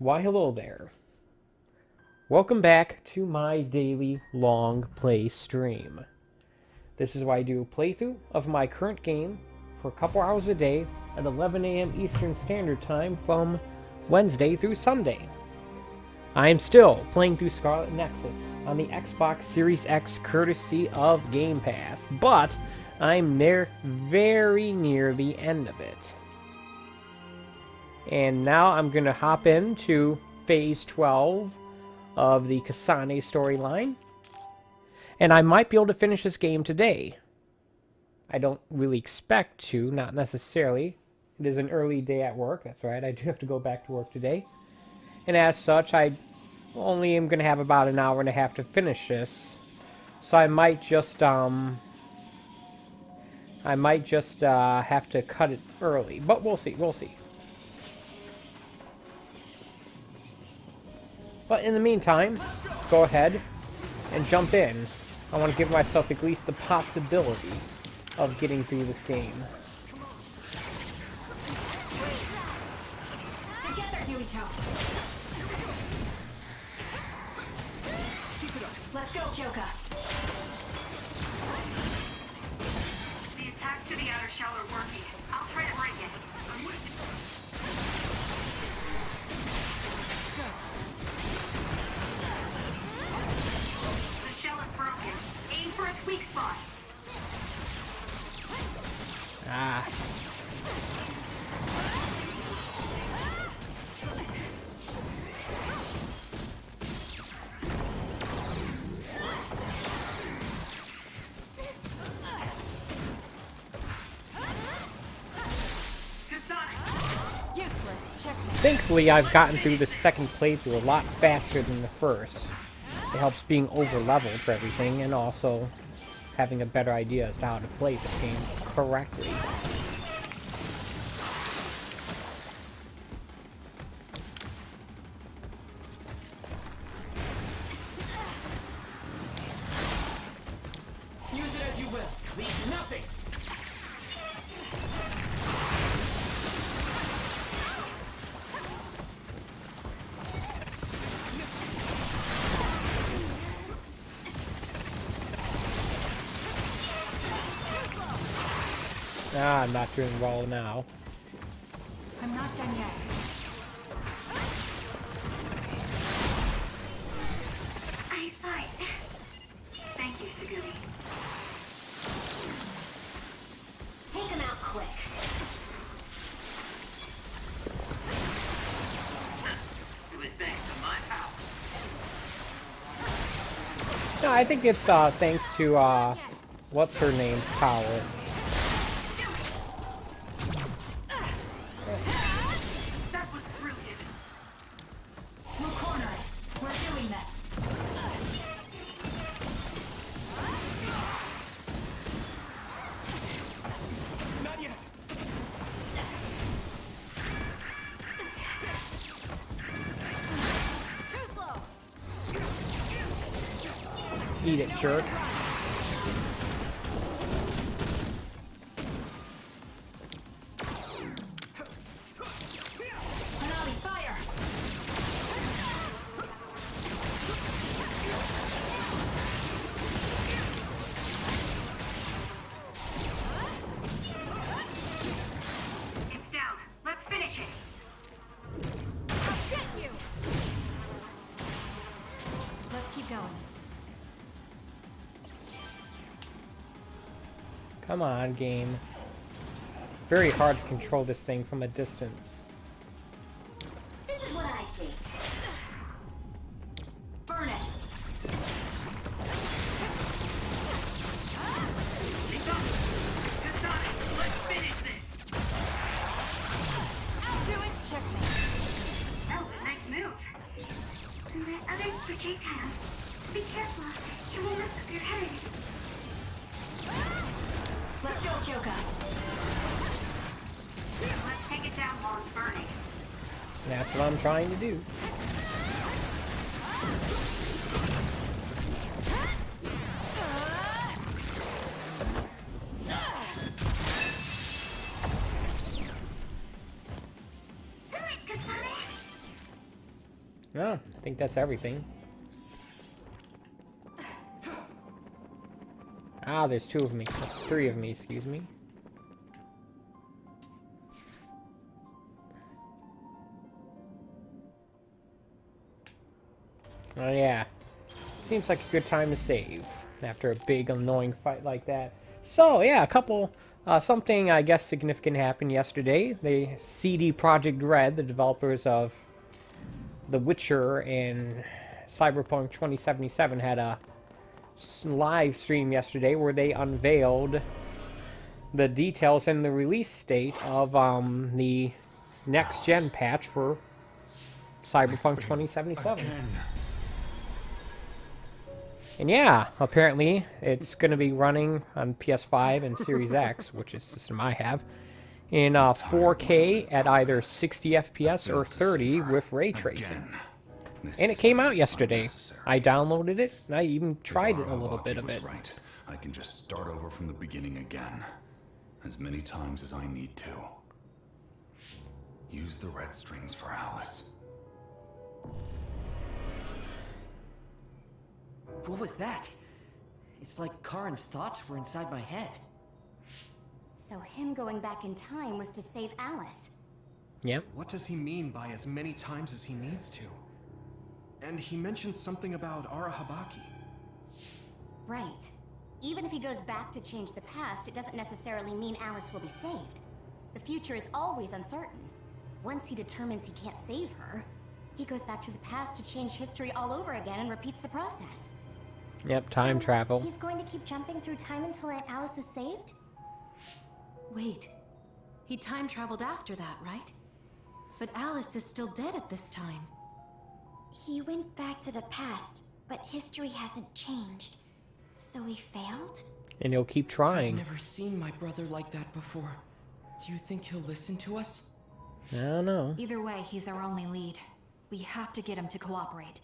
Why, hello there. Welcome back to my daily long play stream. This is why I do a playthrough of my current game for a couple hours a day at 11 a.m. Eastern Standard Time from Wednesday through Sunday. I am still playing through SCARLET Nexus on the Xbox Series X courtesy of Game Pass, but I'm very near the end of it. And now I'm going to hop into Phase 12 of the Kasane storyline. And I might be able to finish this game today. I don't really expect to, not necessarily. It is an early day at work, that's right, I do have to go back to work today. And as such, I only am going to have about an hour and a half to finish this. So I might just have to cut it early. But we'll see, we'll see. But in the meantime, let's go ahead and jump in. I want to give myself at least the possibility of getting through this game. Together, Huito. Let's go, Joka. The attacks to the outer shell are working. I'll try to break it. The shell is broken. Aim for its weak spot. Ah. Useless. Check me. Thankfully, I've gotten through the second playthrough a lot faster than the first. It helps being over-leveled for everything, and also having a better idea as to how to play this game correctly. Use it as you will. Leave nothing. Ah, I'm not doing well now. I'm not done yet. Eyesight. Thank you, Sugumi. Take him out quick. It was thanks to my power. No, I think it's thanks to what's her name's power. That was brilliant. We'll corner it. We're doing this. Not yet. Too slow. Eat it, jerk. Hanabi, fire. It's down. Let's finish it. I'll get you. Let's keep going. Come on, game. It's very hard to control this thing from a distance. This is what I see. Burn it. Kasane, let's finish this. Outdo its checkmate. That was a nice move. And that other projectile. Be careful. It will mess up your head. Let's go, Joka. Let's take it down while it's burning. That's what I'm trying to do. No, I think that's everything. Ah, there's 2 of me. That's 3 of me, excuse me. Oh yeah. Seems like a good time to save after a big annoying fight like that. So yeah, a couple something I guess significant happened yesterday. The CD Projekt Red, the developers of The Witcher and Cyberpunk 2077, had a live stream yesterday where they unveiled the details and the release date of the next gen patch for Cyberpunk 2077. And yeah, apparently it's going to be running on PS5 and Series X, which is the system I have, in 4K at either 60 FPS or 30 with ray tracing. And it came out yesterday. I downloaded it, and I even tried it a little bit of it. Right. I can just start over from the beginning again, as many times as I need to. Use the red strings for Alice. What was that? It's like Karin's thoughts were inside my head. So him going back in time was to save Alice. Yep. What does he mean by as many times as he needs to? And he mentioned something about Arahabaki. Right. Even if he goes back to change the past, it doesn't necessarily mean Alice will be saved. The future is always uncertain. Once he determines he can't save her, he goes back to the past to change history all over again and repeats the process. Yep, time travel. He's going to keep jumping through time until Aunt Alice is saved? Wait. He time traveled after that, right? But Alice is still dead at this time. He went back to the past, but history hasn't changed. So he failed? And he'll keep trying. I've never seen my brother like that before. Do you think he'll listen to us? I don't know. Either way, he's our only lead. We have to get him to cooperate.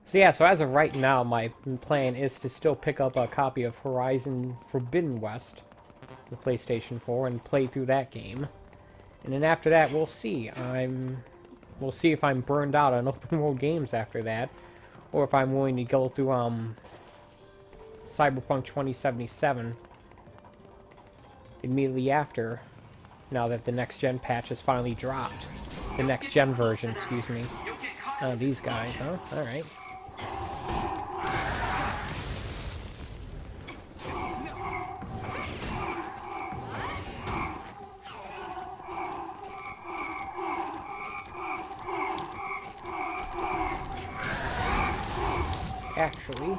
So yeah, so as of right now, my plan is to still pick up a copy of Horizon Forbidden West, the PlayStation 4, and play through that game. And then after that, we'll see. We'll see if I'm burned out on open world games after that, or if I'm willing to go through Cyberpunk 2077 immediately after, now that the next gen patch has finally dropped. The next gen version, excuse me. Oh, these guys, huh? Alright. Actually,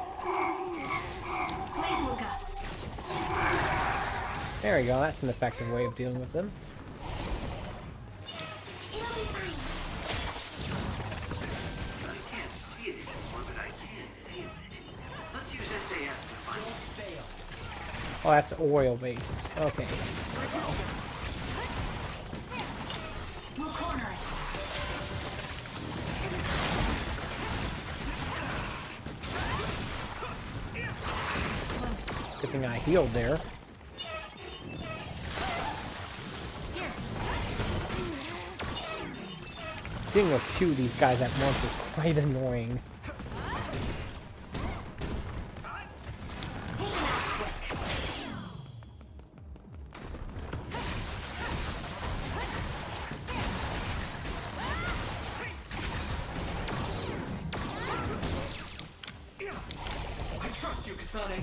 there we go. That's an effective way of dealing with them. It'll be fine. I can't see it anymore, but I can feel it. Let's use SAS to find it. Oh, that's oil based. Okay. We'll corner it. Good thing I healed there. Dealing with 2 of these guys at once is quite annoying. I trust you, Kasane.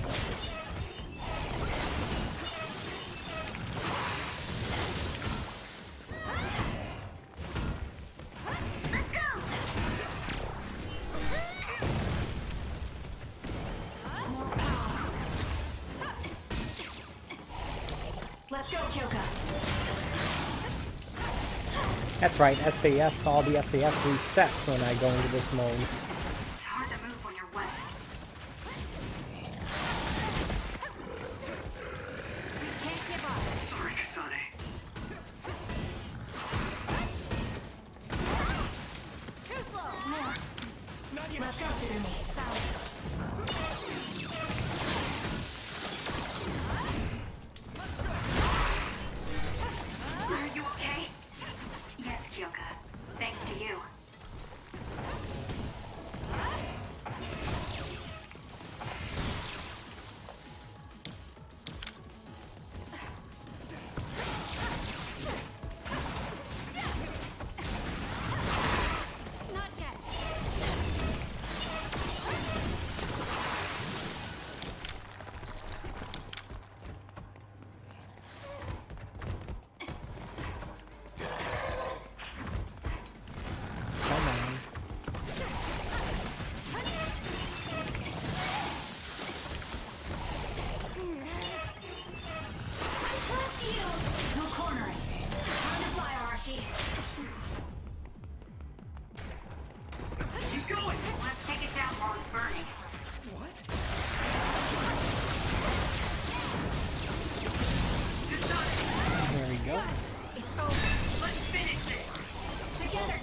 Let's go, Kyoka. That's right, SAS, all the SAS resets when I go into this mode. It's hard to move when you're wet. We can't give up. Sorry, Kasane. Too slow. More. Let's go, Tsunami.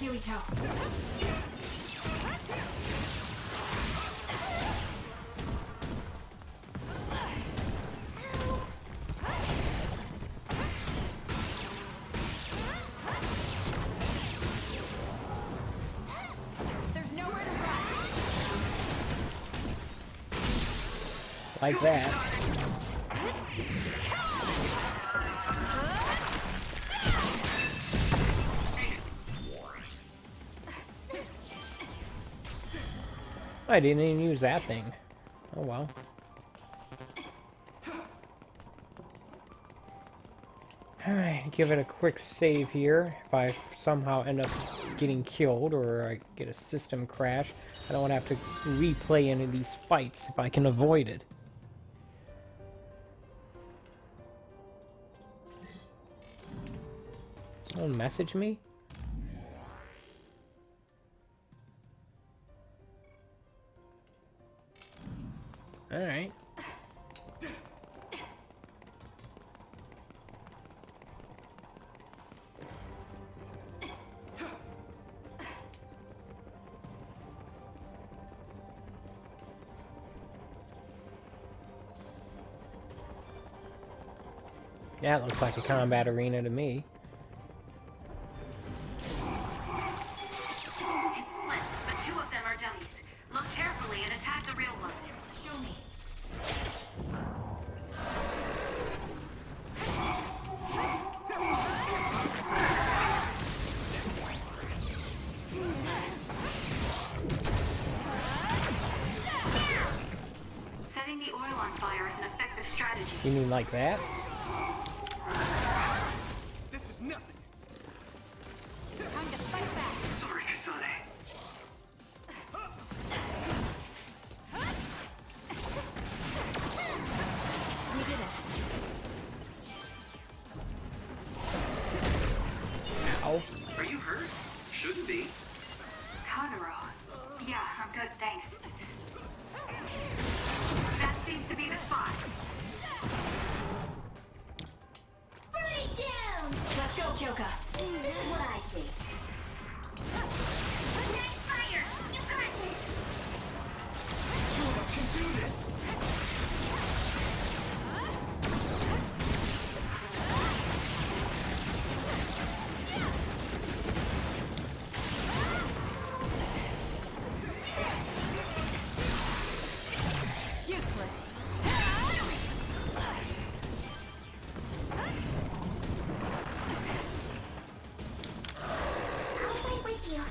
Kirito. There's nowhere to run. Like that. I didn't even use that thing. Oh well. Alright, give it a quick save here. If I somehow end up getting killed or I get a system crash, I don't want to have to replay any of these fights if I can avoid it. Someone message me? Alright. Yeah, it looks like a combat arena to me. It's split, but 2 of them are dummies. Look carefully and attack the real one. Show me. Setting the oil on fire is an effective strategy. You mean like that? This is nothing. Time to fight back. Sorry, Kasane. We did it. Ow. Are you hurt? Shouldn't be. Kagero. Yeah, I'm good, thanks. That seems to be the spot. Burn it down! Let's go, Kyoka. This is what I see. Next fire! You got this! 2 of us can do this. Useless. I'll fight with you.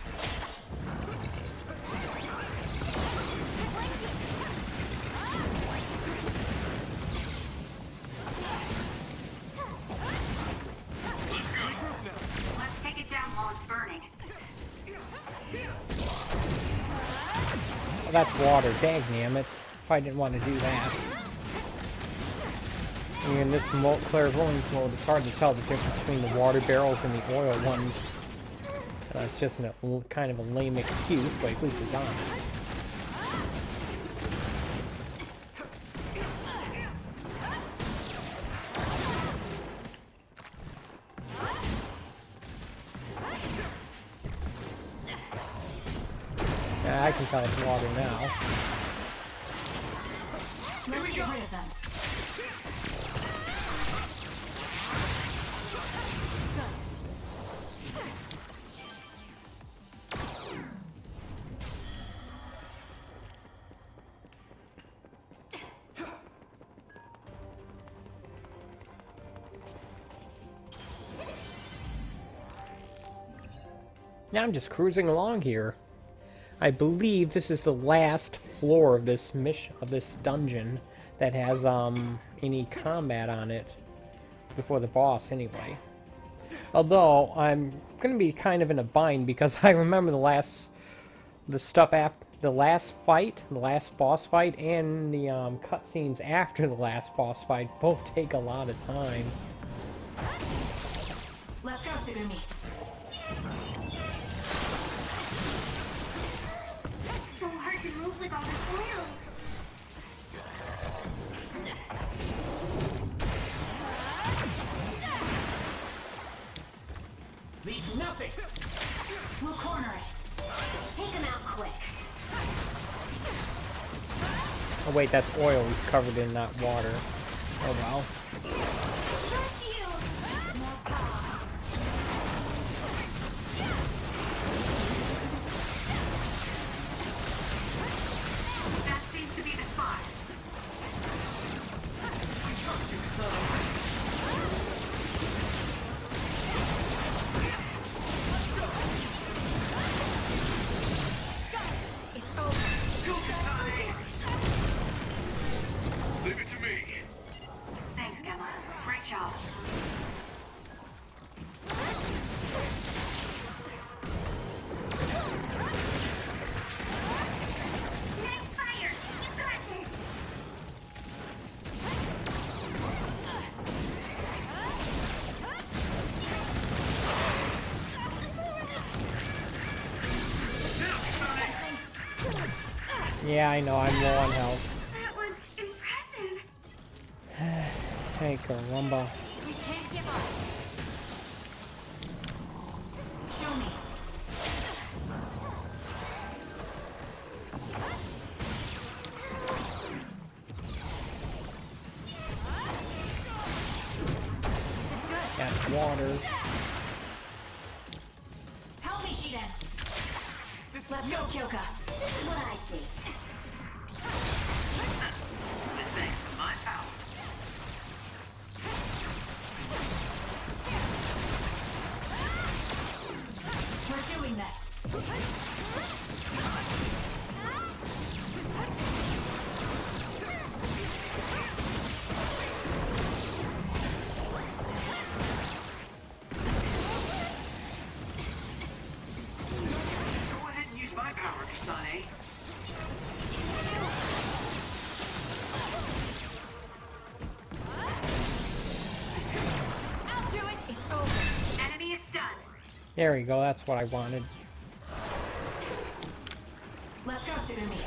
Let's take it down while it's burning. Oh, that's water. Dang it. If I didn't want to do that. And in this clairvoyance mode, it's hard to tell the difference between the water barrels and the oil ones. It's just a kind of a lame excuse, but at least it's honest. Yeah, I can tell it's water now. Let's get rid of them. Now I'm just cruising along here. I believe this is the last floor of this dungeon that has any combat on it before the boss anyway. Although I'm gonna be kind of in a bind because I remember the last boss fight and the cutscenes after the last boss fight both take a lot of time. Let's go, Sugumi. So hard to move with all this oil. Leave nothing. We'll corner it. Take him out quick. Oh wait, that's oil. He's covered in that water. Oh wow. Trust you. More power. That seems to be the spot. I trust you, Kasane. It's over. Go, Kasane! Leave it to me. Thanks, Gemma. Great job. Nice fire! You got this! Yeah, I know. I'm low on health. That was impressive. Hey, caramba. We can't give up. Show me. This is good. That's water. Help me, Shiden. Let's go, Kyoka. This is what I see. This thing, my power. We're doing this. Go ahead and use my power, Kasane. I'll do it. It's over. Enemy is stunned. There we go. That's what I wanted. Let's go, Tsugumi.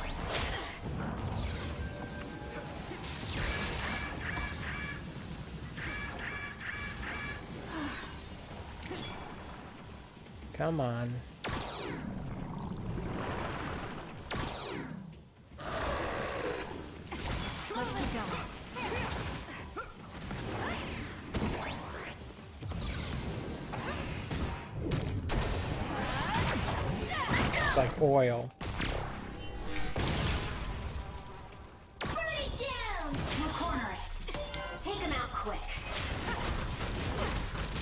Come on. Let's keep going. It's like oil. Burn it down. We'll corner it. Take him out quick.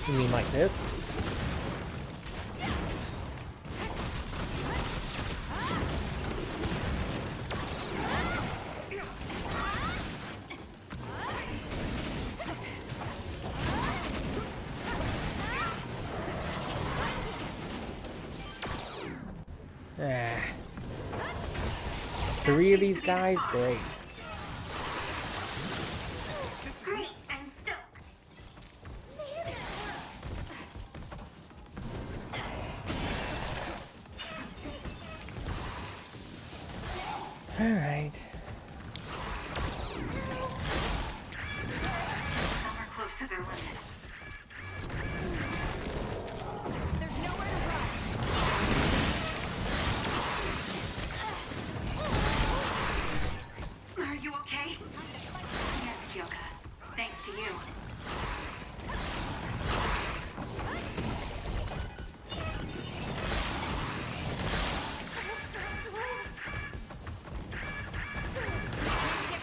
You mean like this? Ah. 3 of these guys? Great. Great and soaked. Alright. Some are close to their limit. There's nowhere to run. Are you okay? Yes, Kyoka. Thanks to you.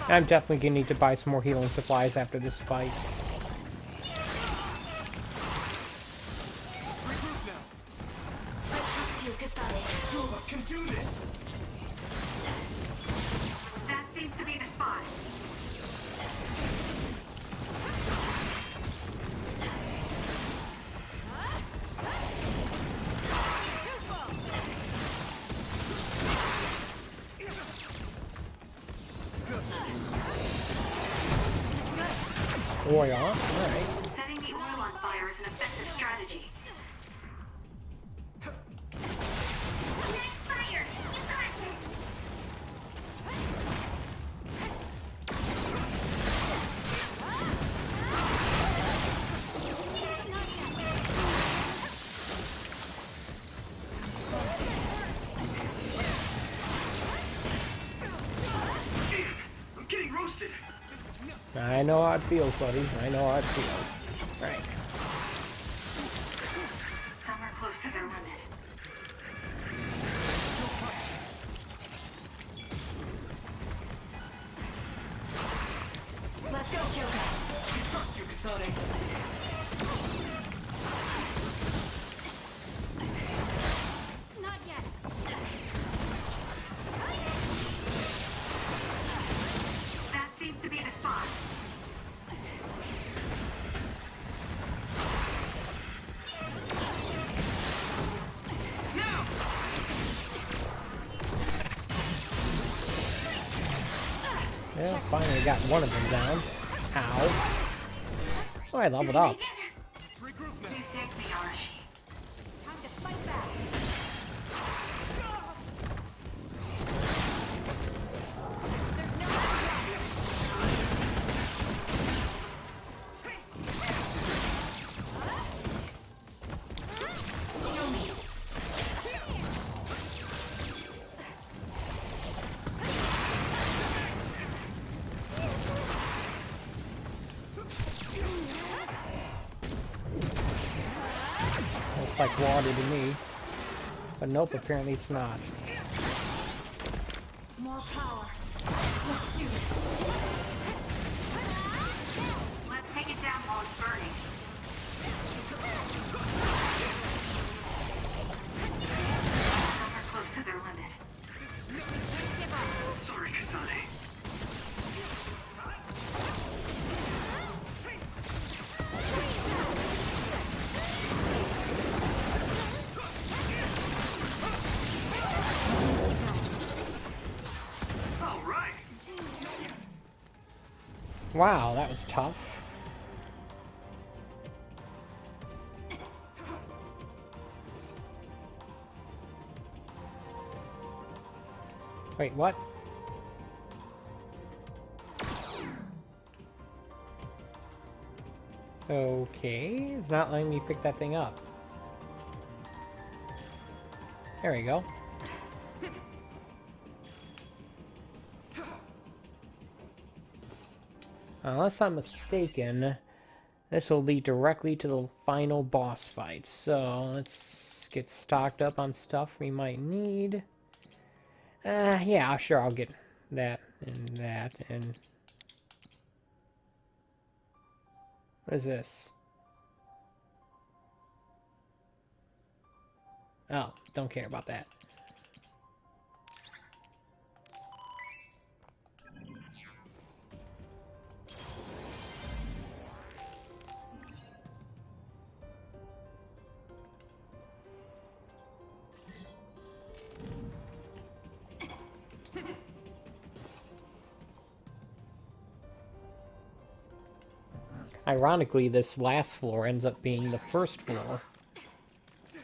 I'm definitely gonna need to buy some more healing supplies after this fight. Regroup now. I trust you, Kasane. Two of us can do this. That seems to be the spot. Too slow. Oil, alright. Setting the oil on fire is an effective strategy. Nice fire! You got this! know how it feels, buddy. I know how it feels. Right. Some are close to their limit. Let's go, Joker. I trust you, Kasane. Not yet. That seems to be the spot. Yeah, finally got one of them down. Ow. Oh, I leveled up. You saved me, Arashi. Time to fight back. There's no Show me. Looks like water to me. But nope, apparently it's not. more power. Let's do this. Let's take it down while it's burning. Some are close to their limit. Sorry, Kasane. All right. Wow, that was tough. Wait, what? Okay, it's not letting me pick that thing up. There we go. Unless I'm mistaken, this will lead directly to the final boss fight. So let's get stocked up on stuff we might need. Yeah, sure, I'll get that and that and... What is this? Oh, don't care about that. Ironically, this last floor ends up being the first floor.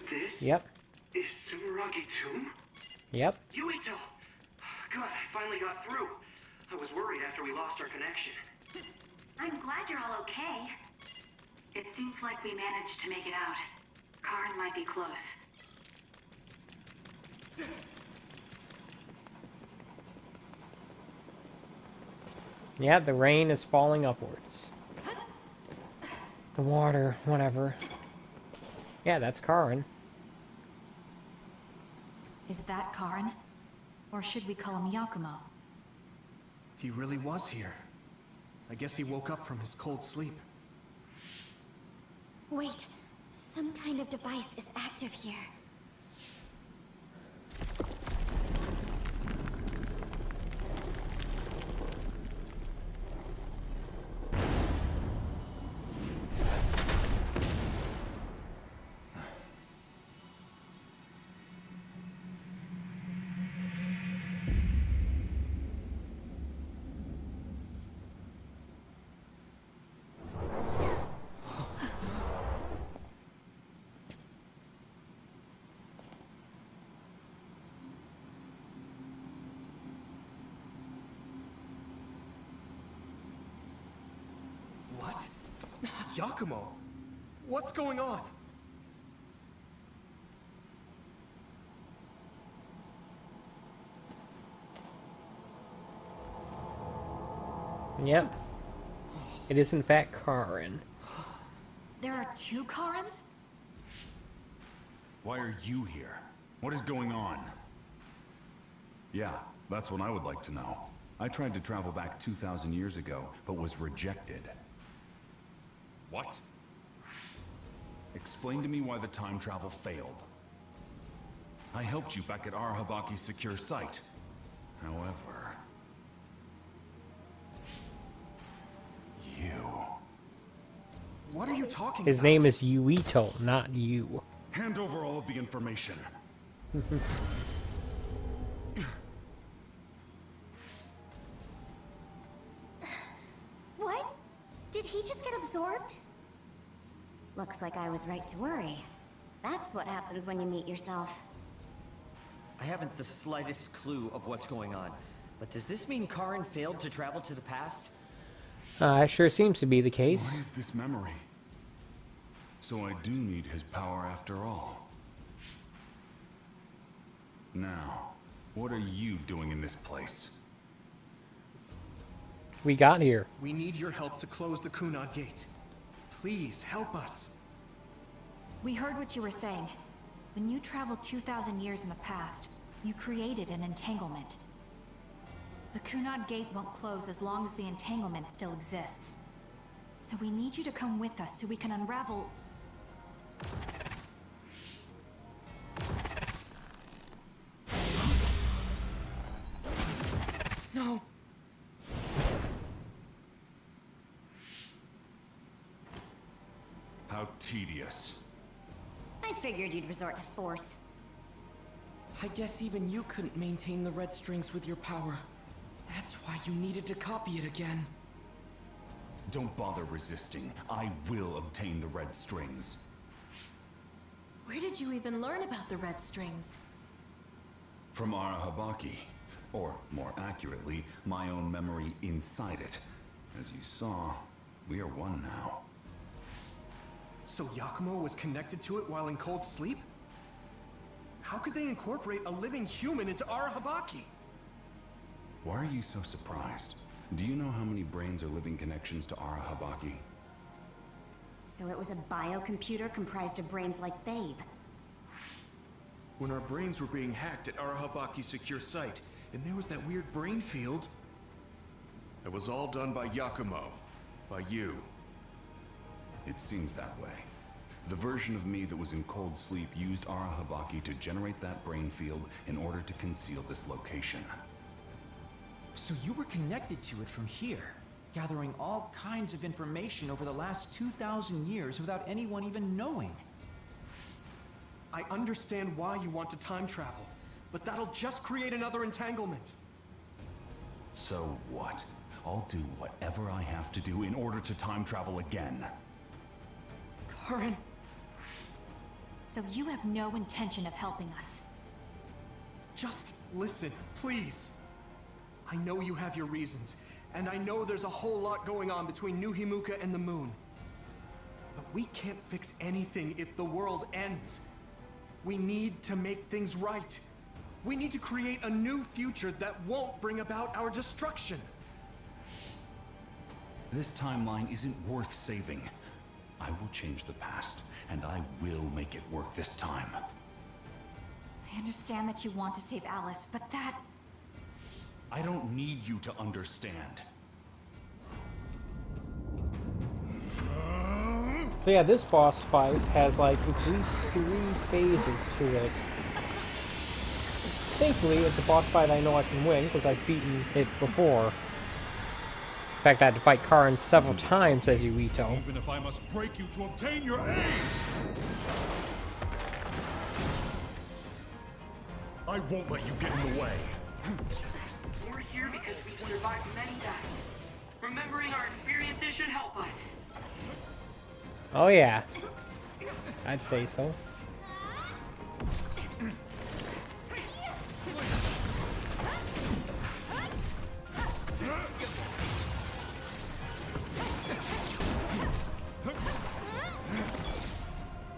This Yep. is Sumeragi Tomb? Yep. Yuito! Good, I finally got through. I was worried after we lost our connection. I'm glad you're all okay. It seems like we managed to make it out. Karn might be close. Yeah, the rain is falling upwards. The water, whatever. Yeah, that's Karin. Is that Karn? Or should we call him Yakumo? He really was here. I guess he woke up from his cold sleep. Wait, some kind of device is active here. What? Yakumo? What's going on? Yep. It is in fact Karen. There are 2 Karens? Why are you here? What is going on? Yeah, that's what I would like to know. I tried to travel back 2,000 years ago, but was rejected. What? Explain to me why the time travel failed. I helped you back at Arahabaki's secure site. However... you... What are you talking His about? name is Yuito, not you. Hand over all of the information. What? Did he just get absorbed? Looks like I was right to worry. That's what happens when you meet yourself. I haven't the slightest clue of what's going on. But does this mean Karen failed to travel to the past? It sure seems to be the case. What is this memory? So I do need his power after all. Now, what are you doing in this place? We got here. We need your help to close the Kunad Gate. Please, help us. We heard what you were saying. When you traveled 2,000 years in the past, you created an entanglement. The Kunad Gate won't close as long as the entanglement still exists. So we need you to come with us so we can unravel... No! How tedious. I figured you'd resort to force. I guess even you couldn't maintain the red strings with your power. That's why you needed to copy it again. Don't bother resisting. I will obtain the red strings. Where did you even learn about the red strings? From Arahabaki. Or, more accurately, my own memory inside it. As you saw, we are one now. So Yakumo was connected to it while in cold sleep? How could they incorporate a living human into Arahabaki? Why are you so surprised? Do you know how many brains are living connections to Arahabaki? So it was a biocomputer comprised of brains like Babe. When our brains were being hacked at Arahabaki's secure site, and there was that weird brain field. It was all done by Yakumo. By you. It seems that way. The version of me that was in cold sleep used Arahabaki to generate that brain field in order to conceal this location. So you were connected to it from here, gathering all kinds of information over the last 2,000 years without anyone even knowing. I understand why you want to time travel, but that'll just create another entanglement. So what? I'll do whatever I have to do in order to time travel again. Karen! So you have no intention of helping us. Just listen, please. I know you have your reasons, and I know there's a whole lot going on between New Himuka and the moon. But we can't fix anything if the world ends. We need to make things right. We need to create a new future that won't bring about our destruction. This timeline isn't worth saving. I will change the past, and I will make it work this time. I understand that you want to save Alice, but that... I don't need you to understand. So yeah, this boss fight has like at least 3 phases to it. Thankfully, it's a boss fight I know I can win, because I've beaten it before. In fact, I had to fight Karen several times as Yuito. Even if I must break you to obtain your aid! I won't let you get in the way. We're here because we've survived many battles. Remembering our experiences should help us. Oh yeah, I'd say so.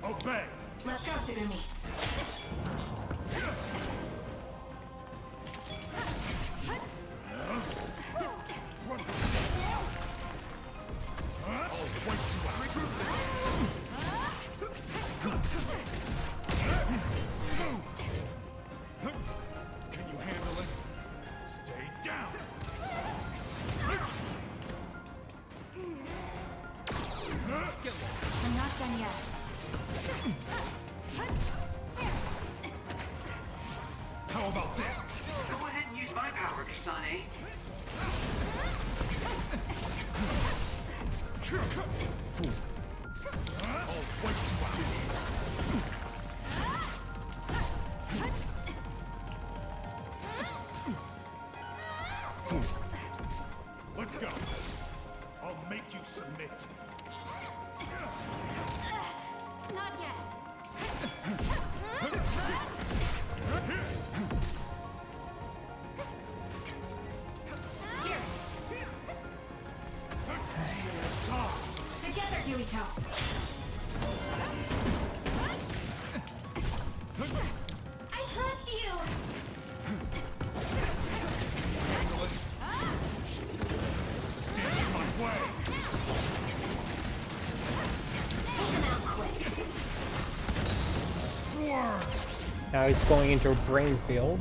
Obey! Let's go, Tsugumi. How about this? Go ahead and use my power, Kasane. Let's go. I'll make you submit. Not yet. Here. Together, Yuito. I trust you! Stand in my way. Take him out quick. Now he's going into a brain field.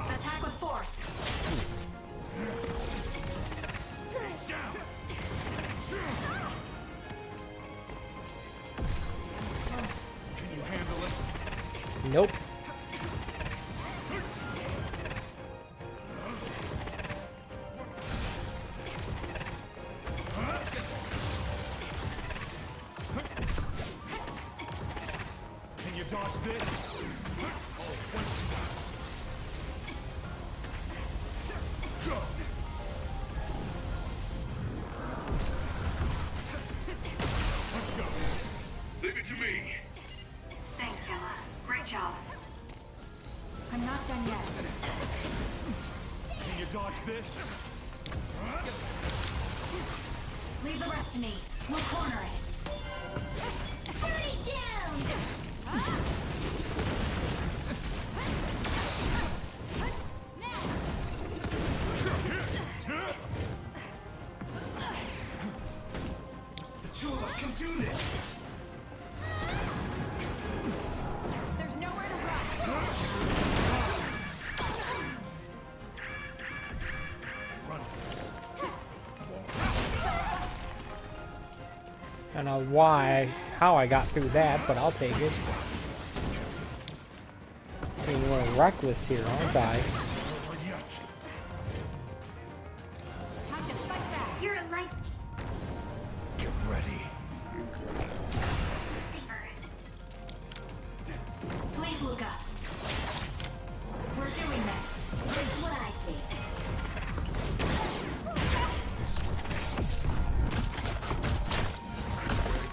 Attack with force. Can you handle it? Nope. Can you dodge this? Go. Let's go. Leave it to me. Thanks, Gemma. Great job. I'm not done yet. Can you dodge this? Leave the rest to me. We'll corner it. Burn it down! The two of us can do this! There's nowhere to run. Run. I don't know how I got through that, but I'll take it. Being a little reckless here, I'll die. Over yet. Time to fight back. You're a light Get ready. saver. Please, Luca. We're doing this. Here's what I see. This way.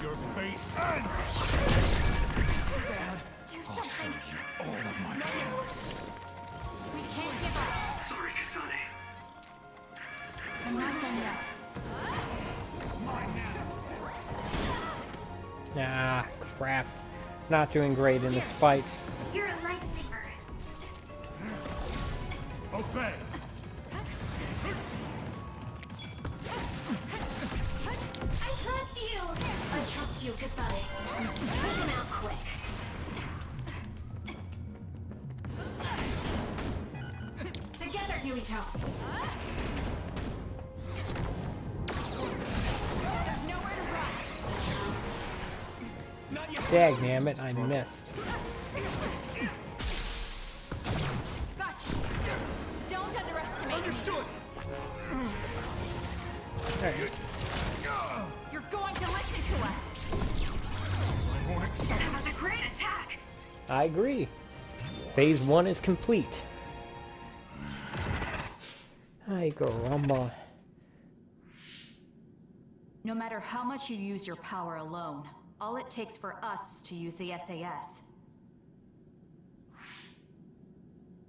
Your fate ends. This is bad. Do I'll show something. you all of my powers. We can't give up. Sorry, Kasane. I'm not done yet. Nah, crap. Not doing great in this fight. You're a lightsaber. Obey. I trust you! I trust you, Kasane. Take him out quick. Together, Yuito. There's nowhere to run. Dagnammit, I missed. Gotcha. Don't underestimate me. Understood! There. You're going to listen to us. I won't accept That was a great attack. I agree. Phase 1 is complete. Ay, caramba. No matter how much you use your power alone, all it takes for us is to use the SAS.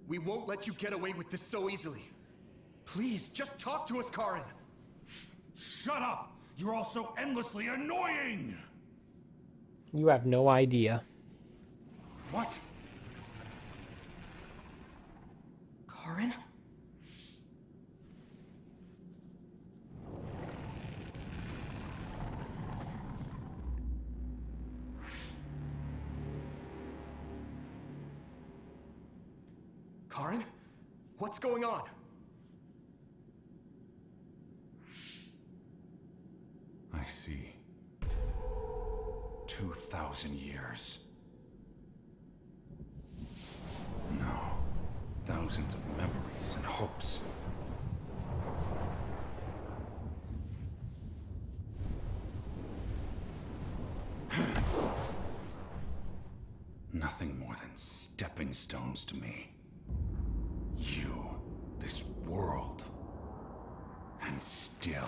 We won't let you get away with this so easily. Please, just talk to us, Karin. Shut up! You're all so endlessly annoying! You have no idea. What? Karin? Karin? What's going on? I see. 2,000 years. No. Thousands of memories and hopes. Nothing more than stepping stones to me. You, this world, and still.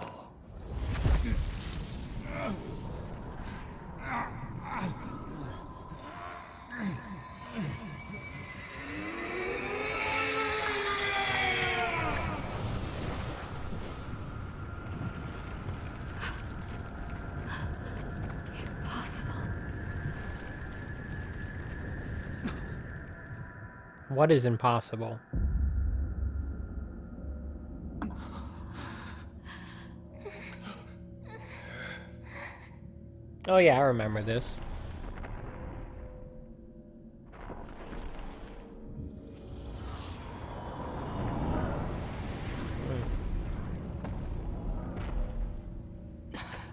What is impossible? Oh yeah, I remember this.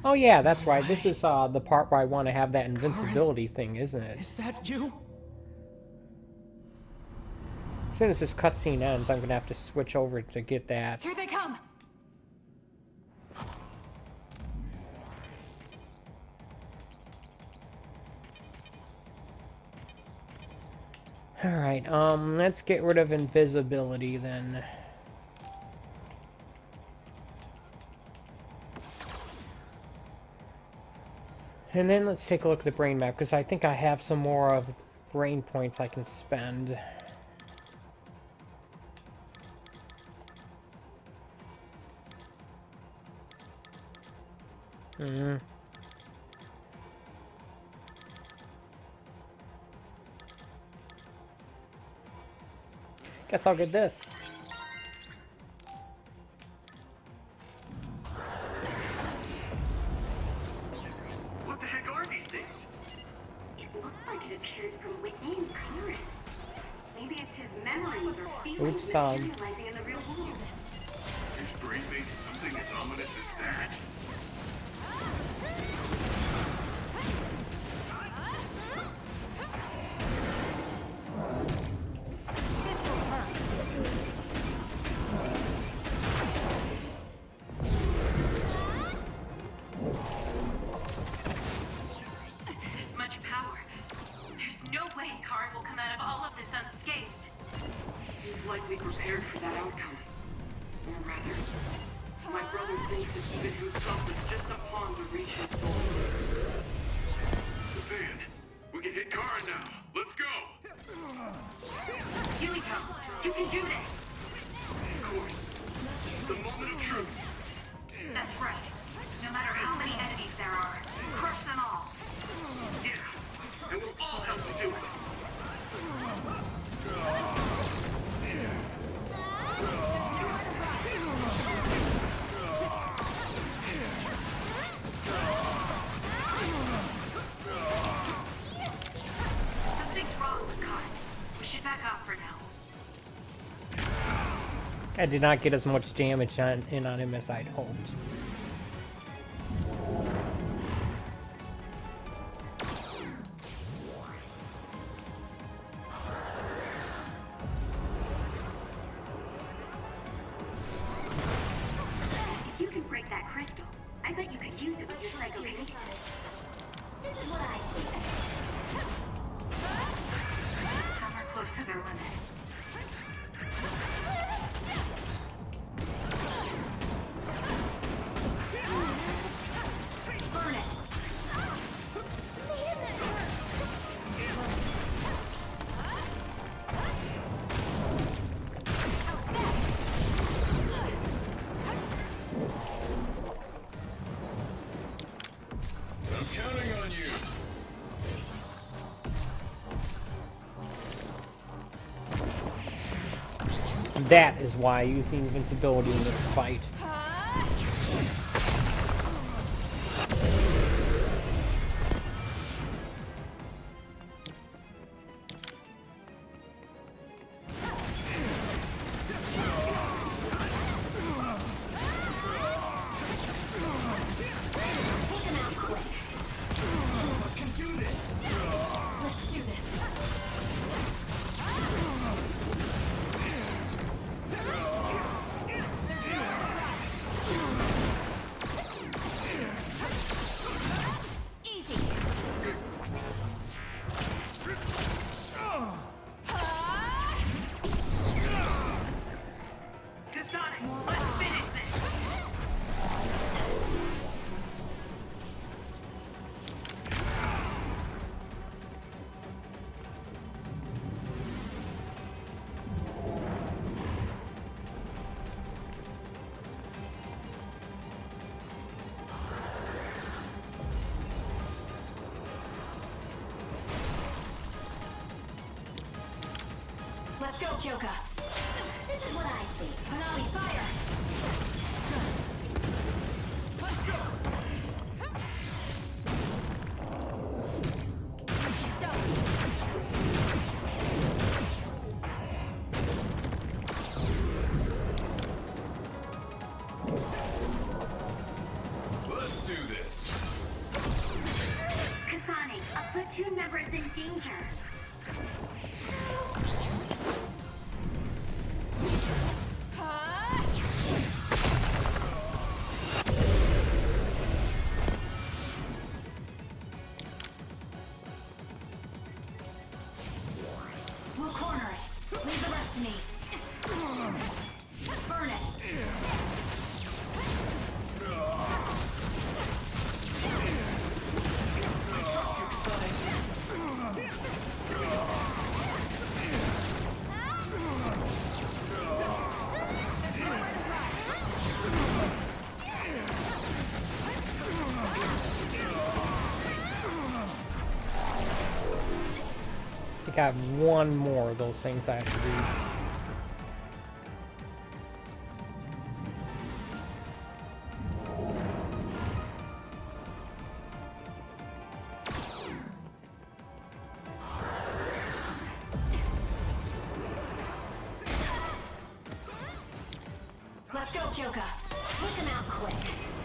Oh yeah, that's right. This is the part where I want to have that invincibility thing, isn't it? Is that you? As soon as this cutscene ends, I'm gonna have to switch over to get that. Here they come! Alright, let's get rid of invisibility then. And then let's take a look at the brain map, because I think I have some more of brain points I can spend. Guess I'll get this. What the heck are these things? It looks like it appeared from within Karin. Maybe it's his memories or feelings materializing in the real world. His brain made something as ominous as that? This much power. There's no way Karin will come out of all of this unscathed. Seems like we prepared for that outcome. Or rather, my brother thinks that even himself is just a pawn to reach his goal. Van, we can hit Karin now. Let's go! Yumiko, you can do this! Of course. This is the moment of truth. That's right. No matter how many enemies there are, crush them all. Yeah, and we'll all help to do it. Something's wrong with Karin. We should back off for now. I did not get as much damage on him as I'd hoped. If you can break that crystal, I bet you could use it with your psychokinesis. This is what I see. Some are close to their limit. Burn it. I'm counting on you. That is why I use the invincibility in this fight. Let's go, Kyoka. This is what I see. Hanabi, fire! Let's do this. Kasane, a platoon member is in danger. We'll corner it. Leave the rest to me. Burn it. Trust you, Kasane. I think I have one more of those things I have to do. Let's go, Kyoka. Take him out quick.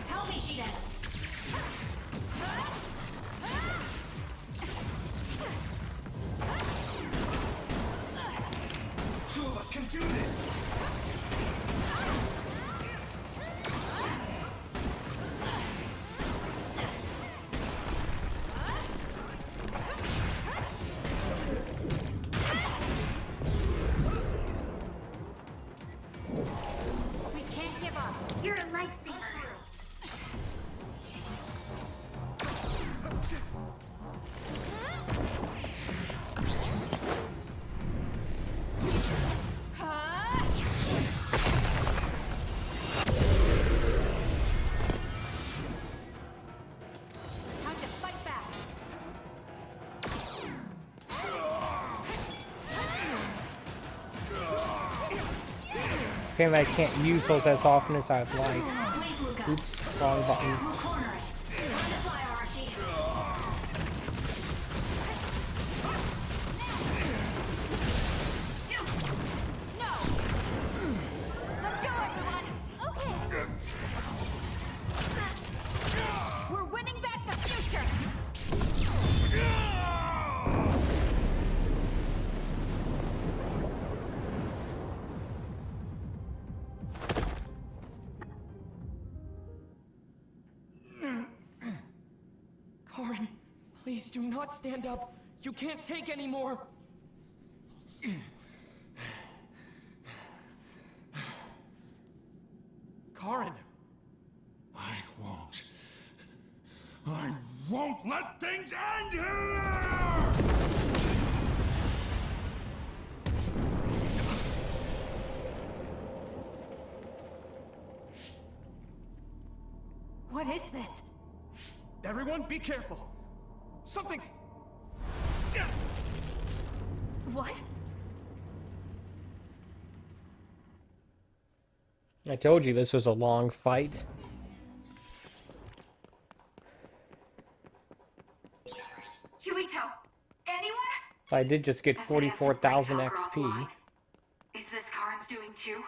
Help me, Shiden. Two of us can do this! We can't give up. You're a lifesaver. Time to fight back. Okay, I can't use those as often as I'd like. Please, Luca. Oops, wrong button. We'll corner it. Time to fly, Arashi. No! Let's go, everyone! Okay! We're winning back the future! Karin, please do not stand up. You can't take any more. Karin! I won't. I won't let things end here! What is this? Everyone, be careful! Something's... What? I told you this was a long fight. Yuito, anyone? I did just get 44,000 XP. Is this Karin's doing too?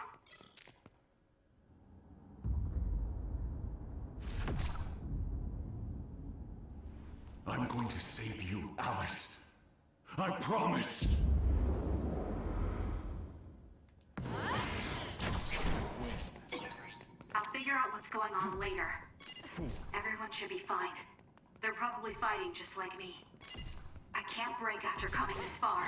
I'm going to save you, Alice. I promise. I'll figure out what's going on later. Everyone should be fine. They're probably fighting just like me. I can't break after coming this far.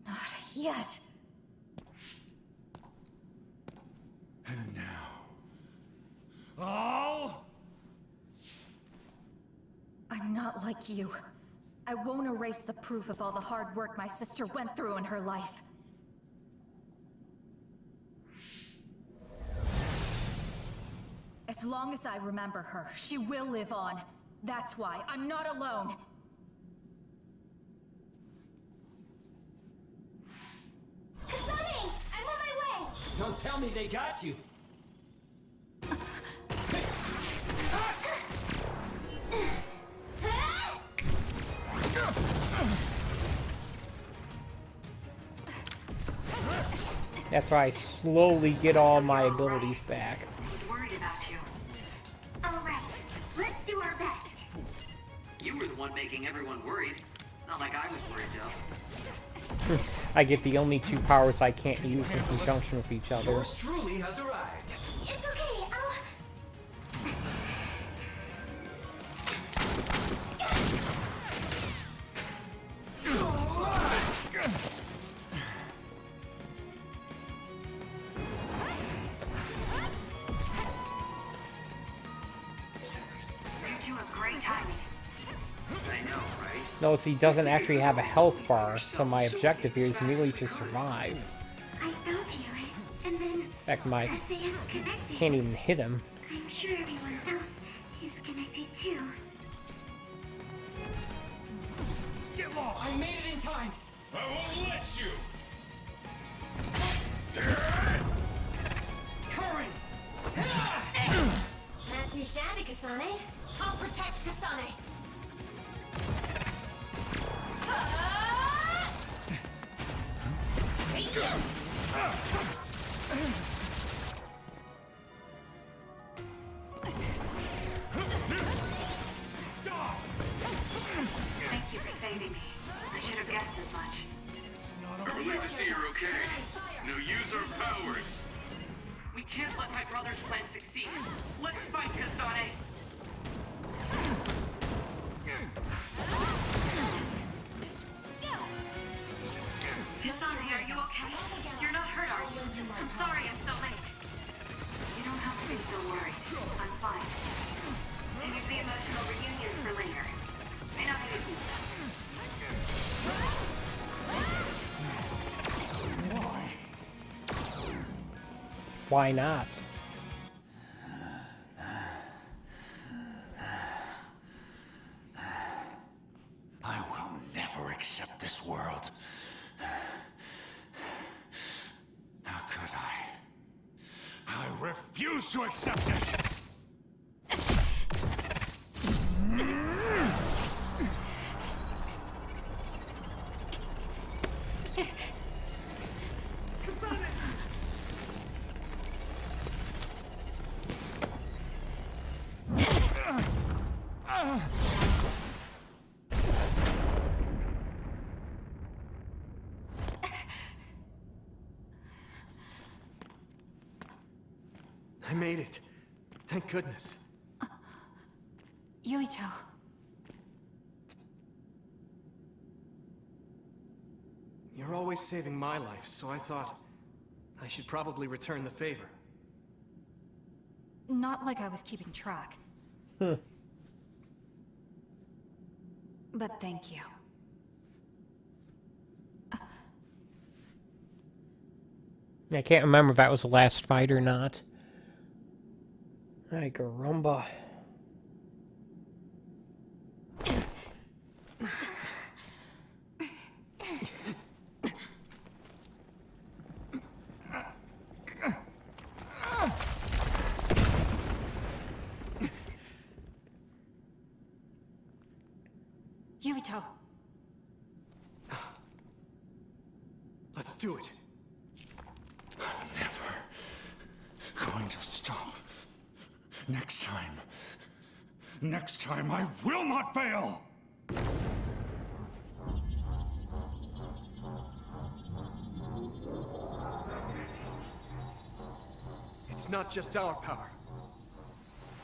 Not yet. And now, all? I'm not like you. I won't erase the proof of all the hard work my sister went through in her life. As long as I remember her, she will live on. That's why I'm not alone. Kasane! I'm on my way! Don't tell me they got you. That's why I slowly get all my abilities back. He's worried about you. Alright, let's do our best. You were the one making everyone worried. Not like I was worried, though. I get the only two powers I can't use in conjunction with each other. Yours truly has arrived. It's okay, You two have great timing. I know, right? Notice he doesn't actually have a health bar, so my objective here is merely to survive. I found you, and then In fact, my SAS connected. can't even hit him. I'm sure everyone else is connected too. Get lost! I made it in time! I won't let you! Current! Not too shabby, Kasane. I'll protect Kasane. Thank you for saving me. I should have guessed as much. I'm relieved to see you're okay. Now use our powers. We can't let my brother's plan succeed. Let's fight, Kasane! Kasane, are you okay? You're not hurt, are you? I'm sorry I'm so late. You don't have to be so worried. I'm fine. Save the emotional reunions for later. I know how to do that. Why not? I will never accept this world. How could I? I refuse to accept it! I made it. Thank goodness. Yuito. You're always saving my life, so I thought I should probably return the favor. Not like I was keeping track. But thank you. I can't remember if that was the last fight or not. Ay, caramba. Yuito. Let's do it. I'm never going to stop. Next time I will not fail! It's not just our power.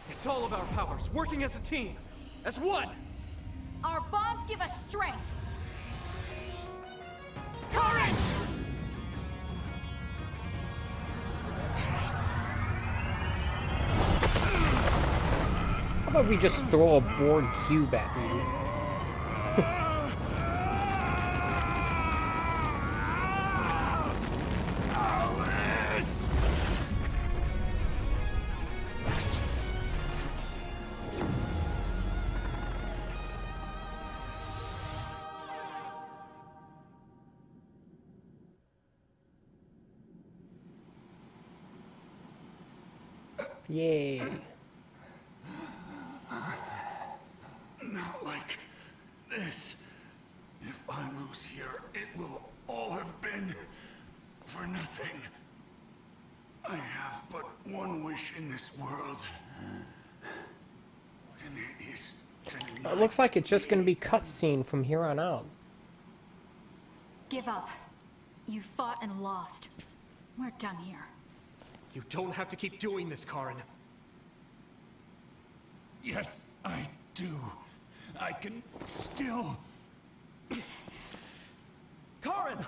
It's all of our powers, working as a team, as one! Our bonds give us strength. Courage! about we just throw a board cube at you? Yay. Not like this. If I lose here, it will all have been for nothing. I have but one wish in this world. And it is tonight. It looks like it's just going to be cutscene from here on out. Give up. You fought and lost. We're done here. You don't have to keep doing this, Karin. Yes, I do. I can still... Karin!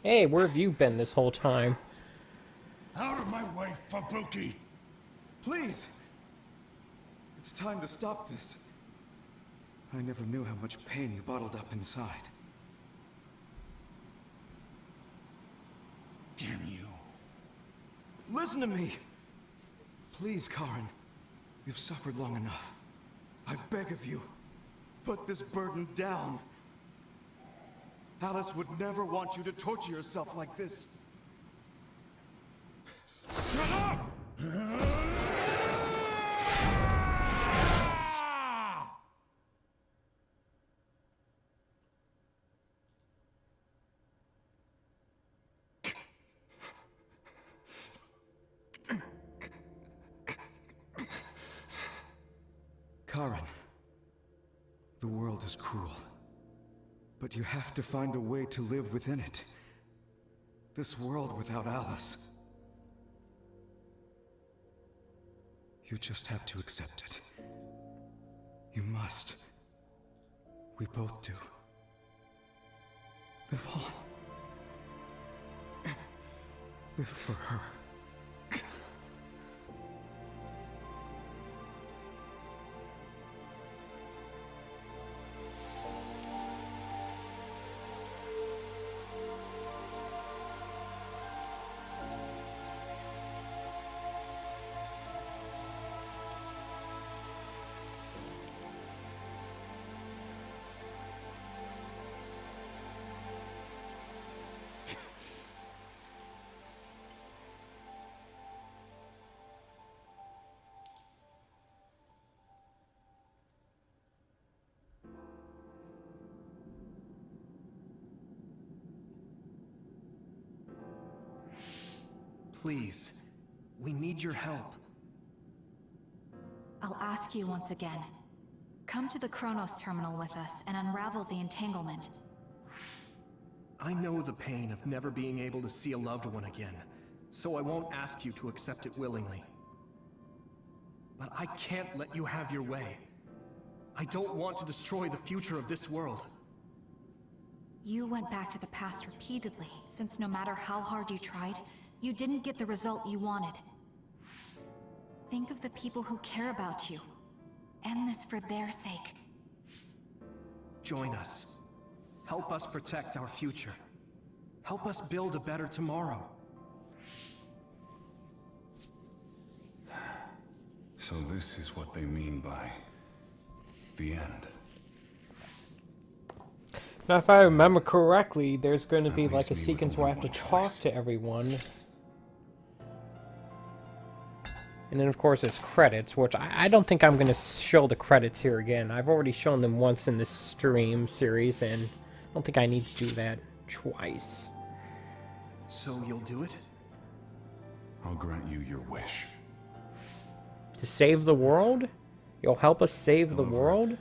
Hey, where have you been this whole time? Out of my way, Fubuki! Please! It's time to stop this. I never knew how much pain you bottled up inside. Damn you. Listen to me! Please, Karin. You've suffered long enough. I beg of you, put this burden down. Alice would never want you to torture yourself like this. Shut up! Karin, the world is cruel, but you have to find a way to live within it. This world without Alice. You just have to accept it. You must. We both do. Live on. Live for her. Please, we need your help. I'll ask you once again. Come to the Kronos terminal with us and unravel the entanglement. I know the pain of never being able to see a loved one again, so I won't ask you to accept it willingly. But I can't let you have your way. I don't want to destroy the future of this world. You went back to the past repeatedly, since no matter how hard you tried, you didn't get the result you wanted. Think of the people who care about you. End this for their sake. Join us. Help us protect our future. Help us build a better tomorrow. So this is what they mean by the end. Now, if I remember correctly, there's going to be like a leaves me sequence with where I have to only one talk choice. to everyone. And then, of course, there's credits, which I don't think I'm going to show the credits here again. I've already shown them once in this stream series, and I don't think I need to do that twice. So you'll do it? I'll grant you your wish. To save the world? You'll help us save the However, world?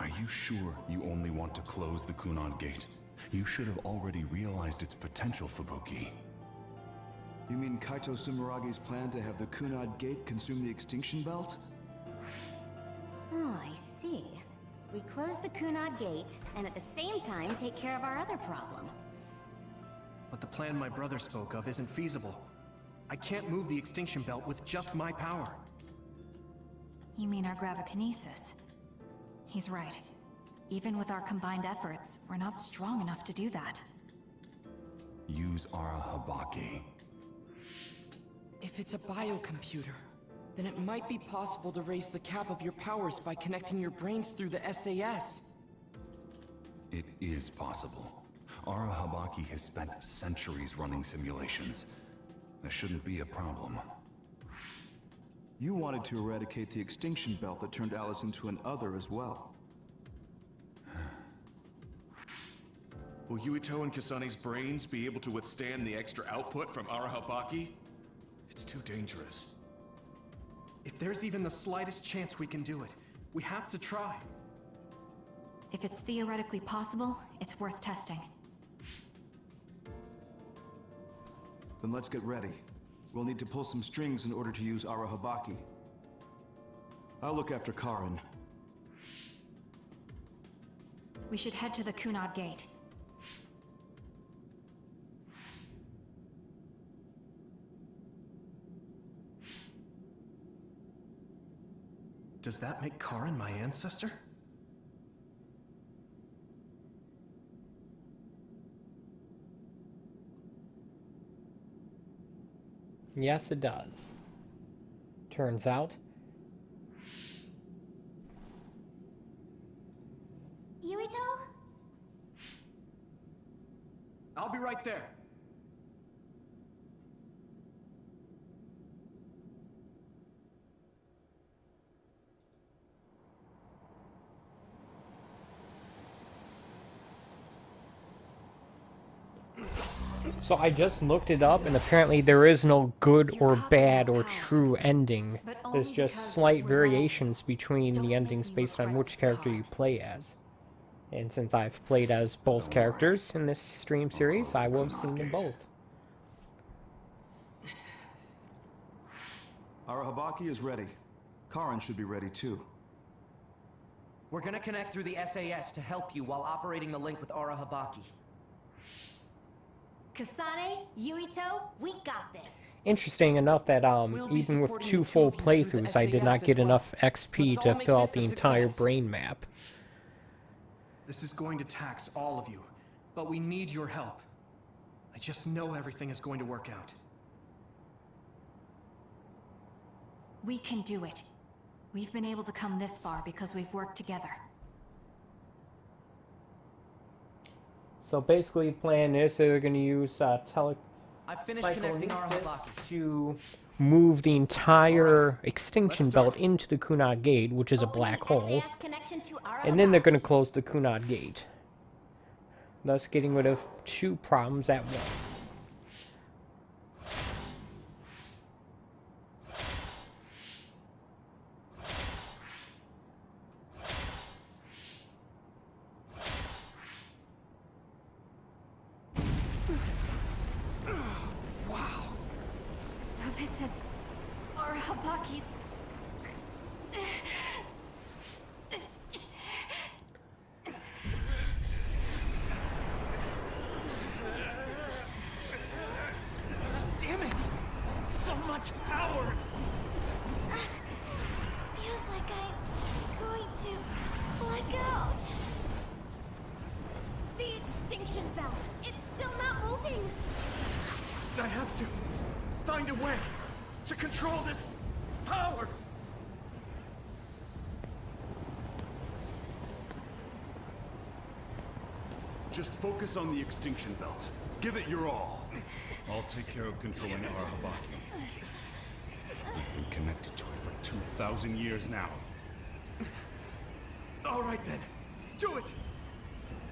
Are you sure you only want to close the Kunad Gate? You should have already realized its potential, Fubuki. You mean Kaito Sumeragi's plan to have the Kunad Gate consume the Extinction Belt? Oh, I see. We close the Kunad Gate, and at the same time take care of our other problem. But the plan my brother spoke of isn't feasible. I can't move the Extinction Belt with just my power. You mean our gravikinesis? He's right. Even with our combined efforts, we're not strong enough to do that. Use Arahabaki. If it's a biocomputer, then it might be possible to raise the cap of your powers by connecting your brains through the SAS. It is possible. Arahabaki has spent centuries running simulations. There shouldn't be a problem. You wanted to eradicate the extinction belt that turned Alice into an other as well. Will Yuito and Kasane's brains be able to withstand the extra output from Arahabaki? It's too dangerous. If there's even the slightest chance we can do it, we have to try. If it's theoretically possible, it's worth testing. Then let's get ready. We'll need to pull some strings in order to use Arahabaki. I'll look after Karin. We should head to the Kunad Gate. Does that make Karin my ancestor? Yes, it does. Turns out. Yuito? I'll be right there. So I just looked it up, and apparently there is no good or bad or true ending. There's just slight variations between the endings based on which character you play as. And since I've played as both characters in this stream series, I will have seen them both. Arahabaki is ready. Karin should be ready too. We're gonna connect through the SAS to help you while operating the link with Arahabaki. Kasane, Yuito, we got this. Interesting enough that even with 2 full playthroughs, I did not get enough XP to fill out the entire brain map. This is going to tax all of you, but we need your help. I just know everything is going to work out. We can do it. We've been able to come this far because we've worked together. So basically the plan is they're going to use I've finished connecting psychokinesis Arahabaki. to move the entire extinction belt into the Kunad Gate, which is a black hole. And then they're going to close the Kunad Gate, thus getting rid of 2 problems at once. So this is Arahabaki's... Damn it! So much power! Feels like I'm going to black out. The extinction belt. It's still not moving. I have to find a way to control this power. Just focus on the extinction belt. Give it your all. I'll take care of controlling Arahabaki. We've been connected to it for 2,000 years now. All right then, do it.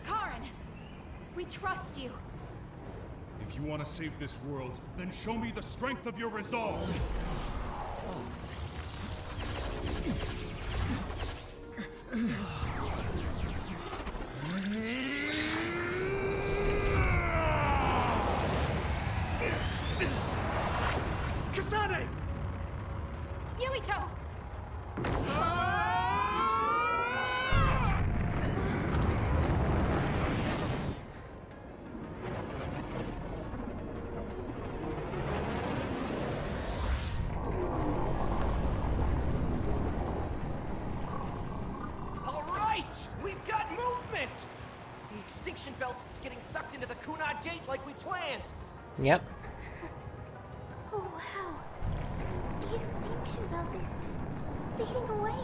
Karin, we trust you. If you want to save this world, then show me the strength of your resolve. Kasane! Yuito! extinction belt is getting sucked into the Kunad Gate like we planned! Yep. Oh, wow. The extinction belt is fading away.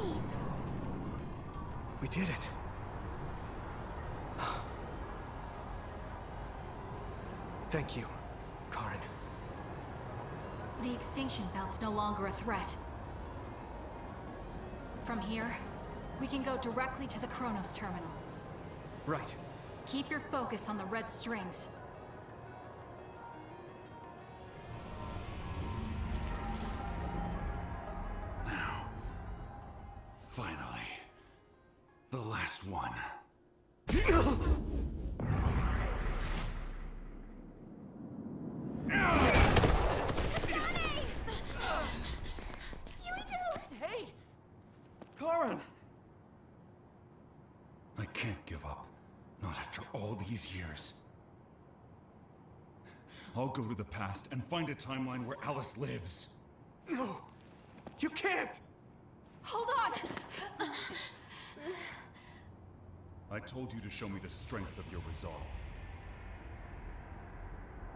We did it. Thank you, Karen. The extinction belt's no longer a threat. From here, we can go directly to the Kronos terminal. Right. Keep your focus on the red strings. Now, finally, the last one. Hey! Karen! I can't give up. Not after all these years. I'll go to the past and find a timeline where Alice lives. No! You can't! Hold on! I told you to show me the strength of your resolve.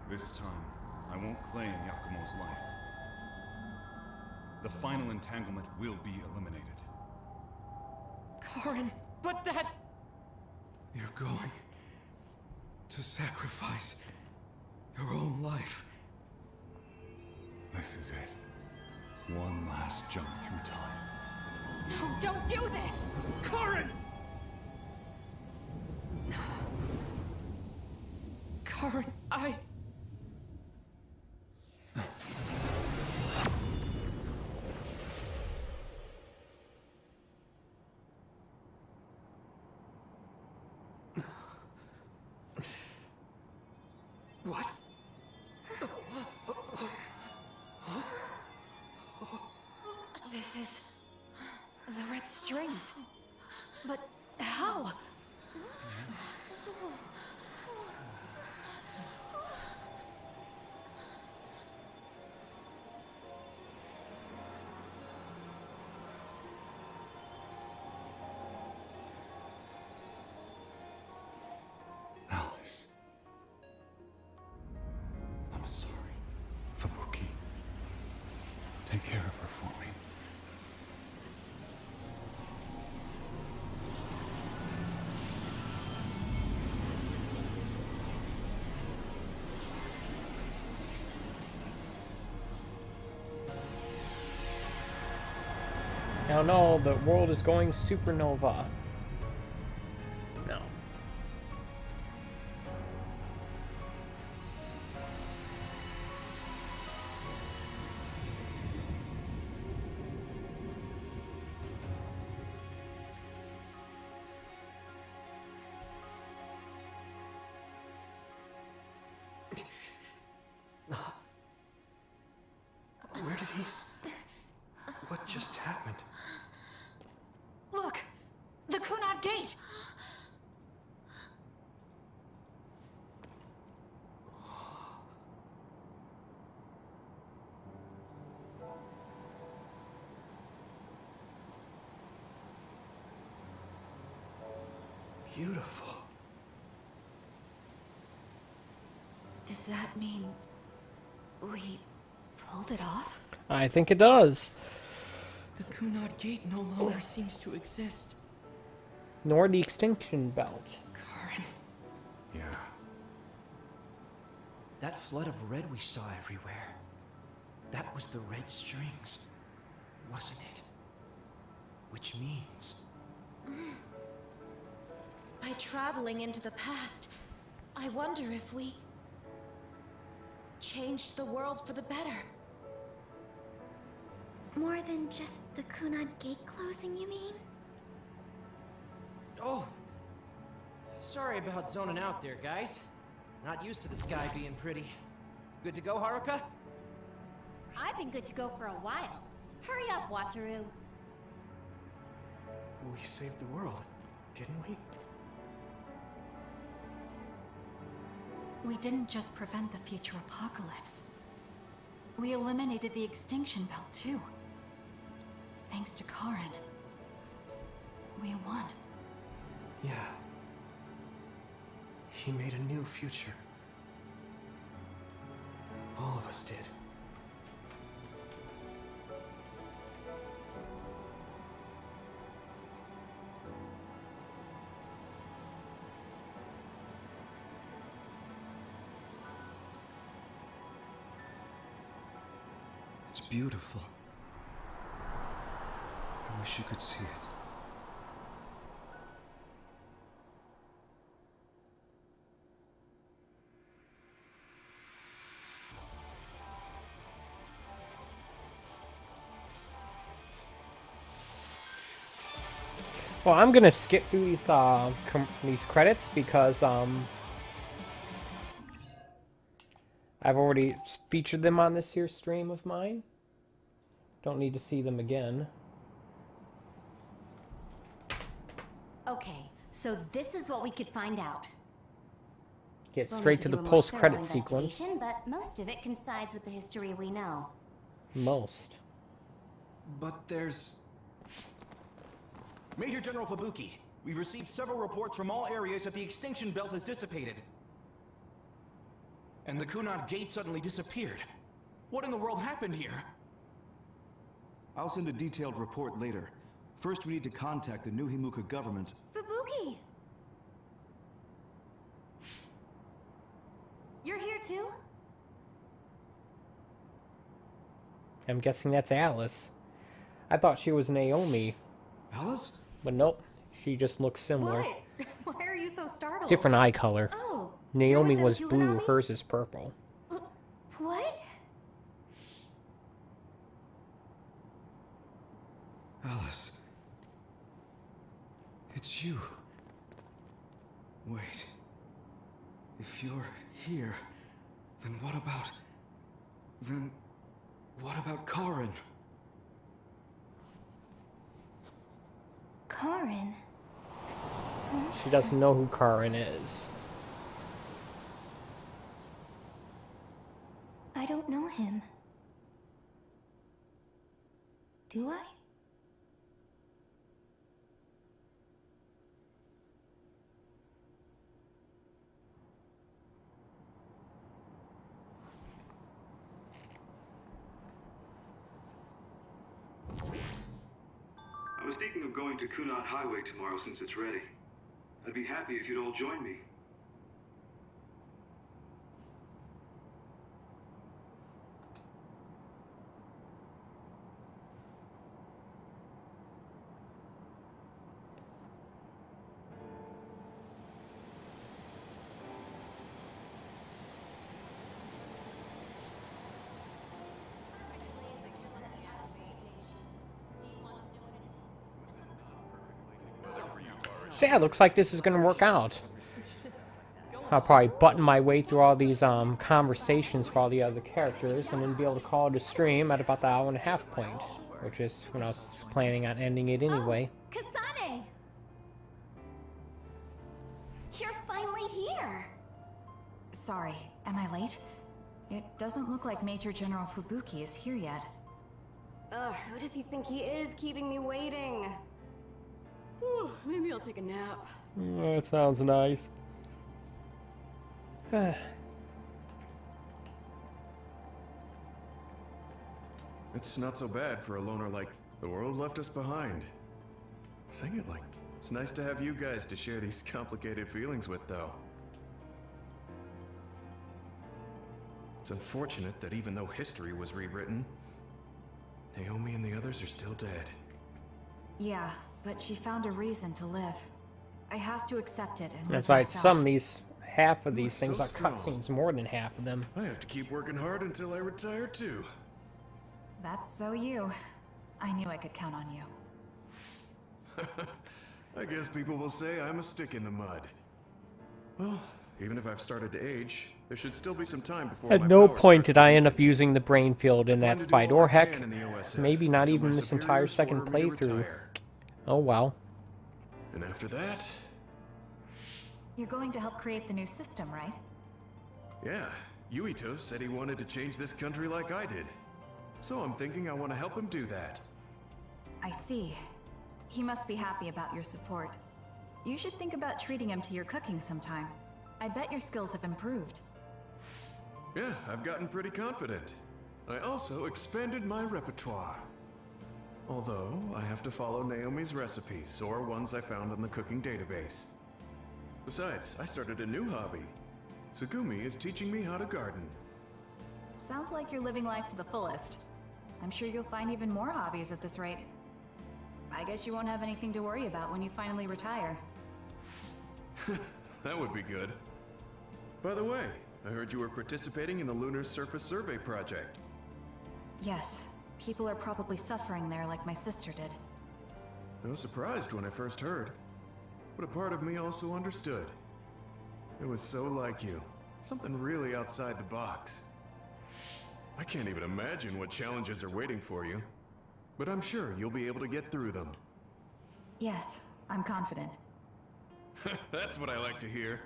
This time, I won't claim Yakumo's life. The final entanglement will be eliminated. Karen, but that... You're going to sacrifice your own life. This is it. One last jump through time. No, don't do this! Karen! Karen, What? This is... the red strings. But how? Alice. I'm sorry. Fubuki. Take care of her for me. Oh no, the world is going supernova. No. Where did he... What just happened? Look! The Kunad Gate! Beautiful. Does that mean... we pulled it off? I think it does. The Kunad Gate no longer seems to exist. Nor the extinction belt. Karen. Yeah. That flood of red we saw everywhere. That was the red strings, wasn't it? Which means... By traveling into the past, I wonder if we... changed the world for the better. More than just the Kunad Gate closing, you mean? Oh! Sorry about zoning out there, guys. Not used to the sky being pretty. Good to go, Haruka? I've been good to go for a while. Hurry up, Wataru. We saved the world, didn't we? We didn't just prevent the future apocalypse. We eliminated the extinction belt, too. Thanks to Karen. We won. Yeah. He made a new future. All of us did. It's beautiful. I wish you could see it. Well, I'm gonna skip through these credits because I've already featured them on this here stream of mine. Don't need to see them again. Okay, so this is what we could find out. Get We'll straight need to the do a more post-credit thorough sequence. investigation, but most of it coincides with the history we know. Most. But there's... Major General Fubuki, we've received several reports from all areas that the extinction belt has dissipated. And the Kunad Gate suddenly disappeared. What in the world happened here? I'll send a detailed report later. First, we need to contact the New Himuka government. Fubuki! You're here too? I'm guessing that's Alice. I thought she was Naomi. Alice? But nope. She just looks similar. What? Why are you so startled? Different eye color. Oh, Naomi you're with was them too, blue, Hanami? hers is purple. What? Alice. It's you. Wait. If you're here, then what about... Then... what about Karin? Karin? She doesn't know who Karin is. I don't know him. Do I? I was thinking of going to Kunad Highway tomorrow since it's ready. I'd be happy if you'd all join me. So yeah, looks like this is gonna work out. I'll probably button my way through all these conversations for all the other characters and then be able to call it a stream at about the hour-and-a-half point, which is when I was planning on ending it anyway. Oh, Kasane! You're finally here! Sorry, am I late? It doesn't look like Major General Fubuki is here yet. Ugh, who does he think he is keeping me waiting? Whew, maybe I'll take a nap. That sounds nice. It's not so bad for a loner like the world left us behind. Sing it like it's nice to have you guys to share these complicated feelings with, though. It's unfortunate that even though history was rewritten, Naomi and the others are still dead. Yeah, but she found a reason to live. I have to accept it and That's live right, myself. half of these so things are strong. cutscenes, more than half of them. I have to keep working hard until I retire, too. That's so you. I knew I could count on you. I guess people will say I'm a stick in the mud. Well, even if I've started to age, there should still be some time before At my no power point starts did to I end weaken. up using the brain field in Plan that to do fight, all or I heck, can in the OSF maybe not until even my this entire superiors second order me to playthrough. retire. Oh well. And after that, You're going to help create the new system, right? yeah, Yuito said he wanted to change this country like I did. So I'm thinking I want to help him do that. I see. He must be happy about your support. You should think about treating him to your cooking sometime. I bet your skills have improved. Yeah, I've gotten pretty confident. I also expanded my repertoire. Although, I have to follow Naomi's recipes, or ones I found in the cooking database. Besides, I started a new hobby. Tsugumi is teaching me how to garden. Sounds like you're living life to the fullest. I'm sure you'll find even more hobbies at this rate. I guess you won't have anything to worry about when you finally retire. That would be good. By the way, I heard you were participating in the Lunar Surface Survey project. Yes, people are probably suffering there like my sister did. I was surprised when I first heard, but a part of me also understood. It was so like you, something really outside the box. I can't even imagine what challenges are waiting for you, but I'm sure you'll be able to get through them. Yes, I'm confident. That's what I like to hear.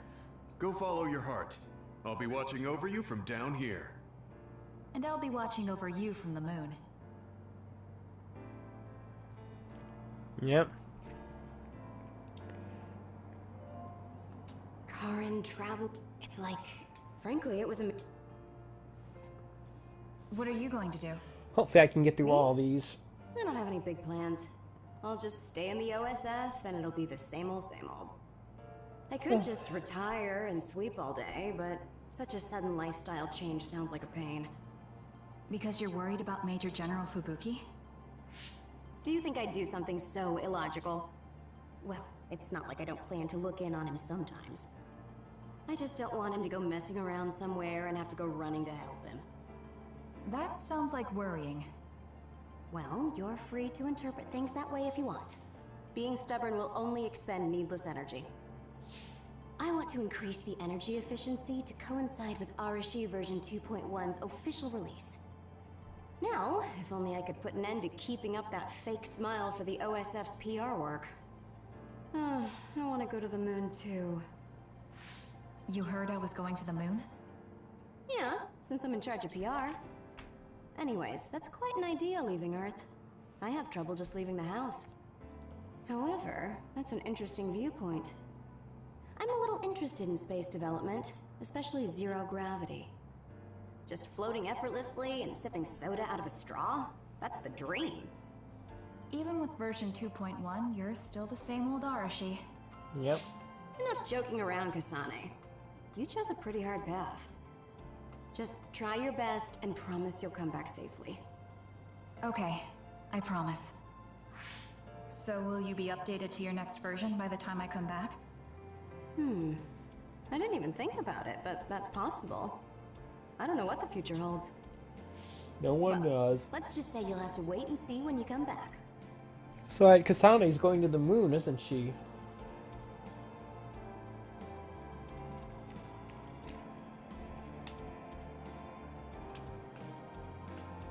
Go follow your heart. I'll be watching over you from down here. And I'll be watching over you from the moon. Yep. Karen traveled. It's like, frankly, it was a. What are you going to do? Hopefully I can get through all these. I don't have any big plans. I'll just stay in the OSF and it'll be the same old, same old. I could just retire and sleep all day, but such a sudden lifestyle change sounds like a pain. Because you're worried about Major General Fubuki? Do you think I'd do something so illogical? Well, it's not like I don't plan to look in on him sometimes. I just don't want him to go messing around somewhere and have to go running to help him. That sounds like worrying. Well, you're free to interpret things that way if you want. Being stubborn will only expend needless energy. I want to increase the energy efficiency to coincide with Arashi version 2.1's official release. Now, if only I could put an end to keeping up that fake smile for the OSF's PR work. I want to go to the moon too. You heard I was going to the moon? Yeah, since I'm in charge of PR. Anyways, that's quite an idea, leaving Earth. I have trouble just leaving the house. However, that's an interesting viewpoint. I'm a little interested in space development, especially zero gravity. Just floating effortlessly and sipping soda out of a straw? That's the dream. Even with version 2.1, you're still the same old Arashi. Yep. Enough joking around, Kasane. You chose a pretty hard path. Just try your best and promise you'll come back safely. Okay, I promise. So will you be updated to your next version by the time I come back? I didn't even think about it, but that's possible. I don't know what the future holds. No one does. Let's just say you'll have to wait and see when you come back. So Kasane's going to the moon, isn't she?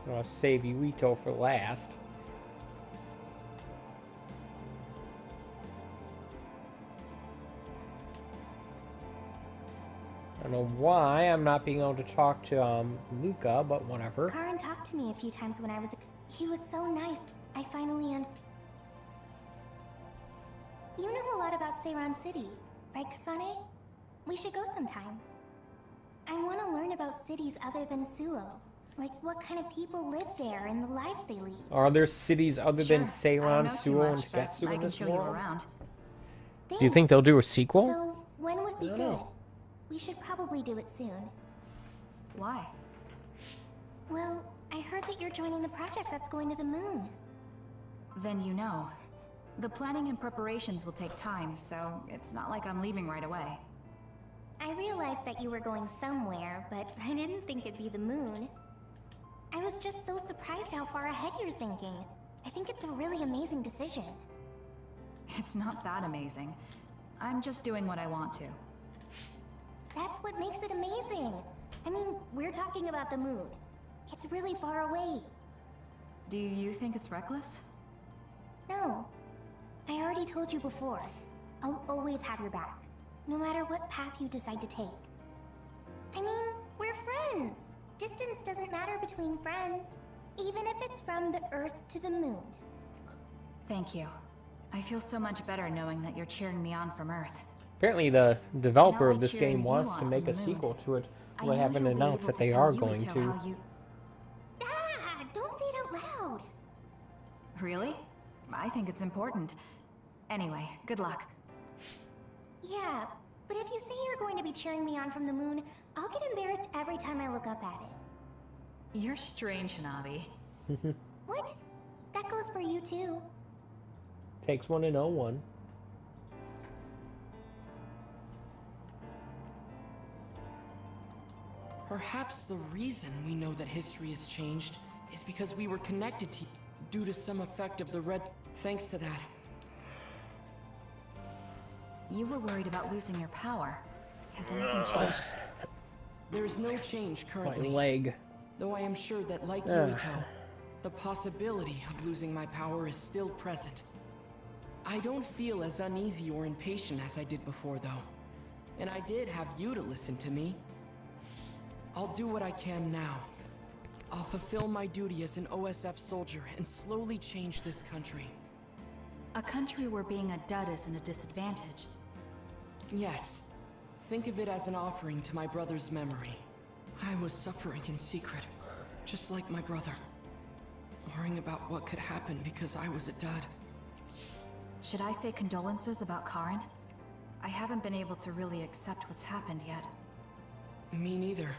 I'll save Yuito for last. I don't know why I'm not being able to talk to Luca, but whatever. Karin talked to me a few times when I was. He was so nice. I finally You know a lot about Seiran City, right, Kasane? We should go sometime. I want to learn about cities other than Suo. Like what kind of people live there and the lives they lead. Are there cities other than Seiran, Suo, and but Getsu I in can this show you world? around. Do you think they'll do a sequel? So, when would be I don't good? know. We should probably do it soon. Why? Well, I heard that you're joining the project that's going to the moon. Then you know. The planning and preparations will take time, so it's not like I'm leaving right away. I realized that you were going somewhere, but I didn't think it'd be the moon. I was just so surprised how far ahead you're thinking. I think it's a really amazing decision. It's not that amazing. I'm just doing what I want to. That's what makes it amazing. I mean, we're talking about the moon. It's really far away. Do you think it's reckless? No. I already told you before. I'll always have your back, no matter what path you decide to take. I mean, we're friends. Distance doesn't matter between friends, even if it's from the Earth to the moon. Thank you. I feel so much better knowing that you're cheering me on from Earth. Apparently the developer And I'll of be this cheering game you wants on to make from a the moon. sequel to it. I Well, they know haven't you'll be announced able that to they tell are Yuito going to. how you... Ah, don't say it out loud. Really? I think it's important. Anyway, good luck. Yeah, but if you say you're going to be cheering me on from the moon, I'll get embarrassed every time I look up at it. You're strange, Hanabi. What? That goes for you too. Takes one to know one. Perhaps the reason we know that history has changed is because we were connected to due to some effect of the red. Thanks to that. You were worried about losing your power. Has anything changed? There's no change My currently. leg. Though I am sure that, like Yuito, the possibility of losing my power is still present. I don't feel as uneasy or impatient as I did before, though. And I did have you to listen to me. I'll do what I can now. I'll fulfill my duty as an OSF soldier and slowly change this country. A country where being a dud isn't a disadvantage. Yes. Think of it as an offering to my brother's memory. I was suffering in secret, just like my brother. Worrying about what could happen because I was a dud. Should I say condolences about Karin? I haven't been able to really accept what's happened yet. Me neither.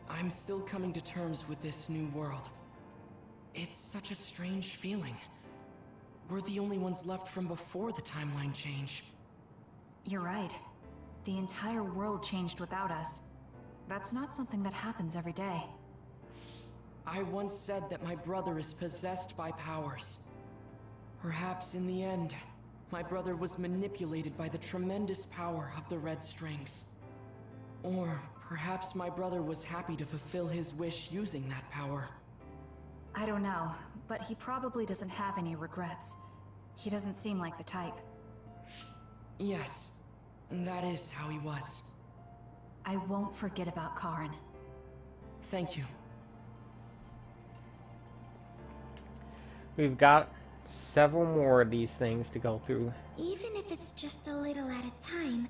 I'm still coming to terms with this new world. It's such a strange feeling. We're the only ones left from before the timeline change. You're right. The entire world changed without us. That's not something that happens every day. I once said that my brother is possessed by powers. Perhaps in the end, my brother was manipulated by the tremendous power of the red strings. Or perhaps my brother was happy to fulfill his wish using that power. I don't know, but he probably doesn't have any regrets. He doesn't seem like the type. Yes, that is how he was. I won't forget about Karin. Thank you. We've got several more of these things to go through. Even if it's just a little at a time,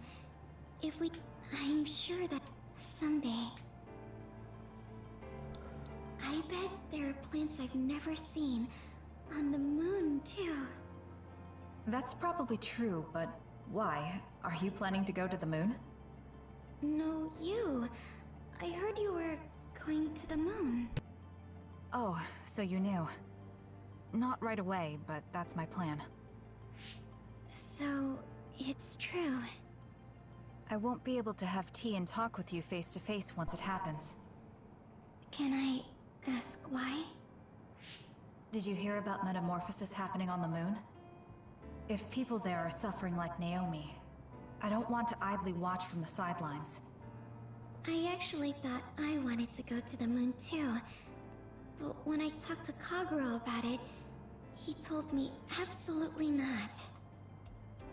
I'm sure that someday. I bet there are plants I've never seen on the moon, too. That's probably true, but why? Are you planning to go to the moon? No, you. I heard you were going to the moon. Oh, so you knew. Not right away, but that's my plan. So, it's true. I won't be able to have tea and talk with you face to face once it happens. Can I ask why? Did you hear about metamorphosis happening on the moon? If people there are suffering like Naomi, I don't want to idly watch from the sidelines. I actually thought I wanted to go to the moon too. But when I talked to Kaguro about it, he told me absolutely not.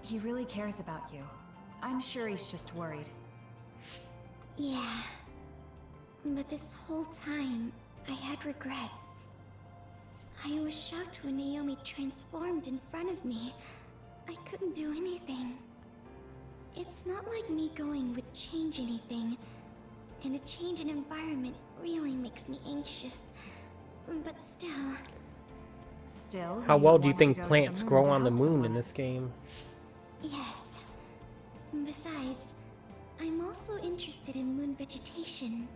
He really cares about you. I'm sure he's just worried. Yeah. But this whole time, I had regrets. I was shocked when Naomi transformed in front of me. I couldn't do anything. It's not like me going would change anything. And a change in environment really makes me anxious. But still... How well do you think plants grow on the moon in this game? Yes. Besides, I'm also interested in moon vegetation.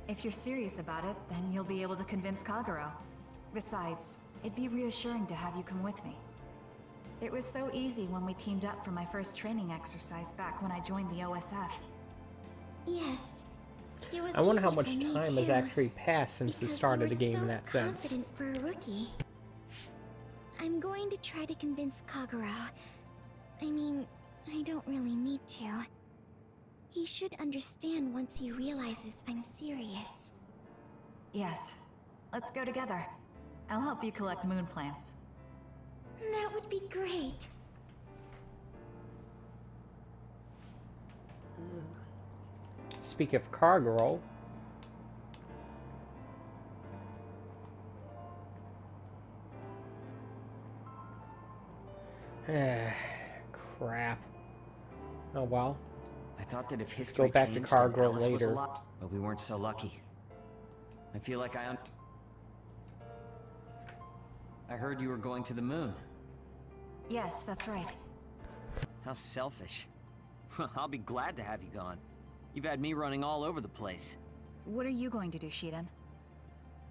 If you're serious about it, then you'll be able to convince Kaguro. Besides, it'd be reassuring to have you come with me. It was so easy when we teamed up for my first training exercise back when I joined the OSF. Yes. It was I wonder how easy much for me time has too, actually passed since the because start you of the were game so in that sense. confident for a rookie. I'm going to try to convince Kaguro. I mean, I don't really need to. He should understand once he realizes I'm serious. Yes. Let's go together. I'll help you collect moon plants. That would be great. Speak of Kaguro. Crap. Oh well. I thought that if Let's history go back to changed, Cargo Alice was later. alive, but we weren't so lucky. I feel like I heard you were going to the moon. Yes, that's right. How selfish. I'll be glad to have you gone. You've had me running all over the place. What are you going to do, Shiden?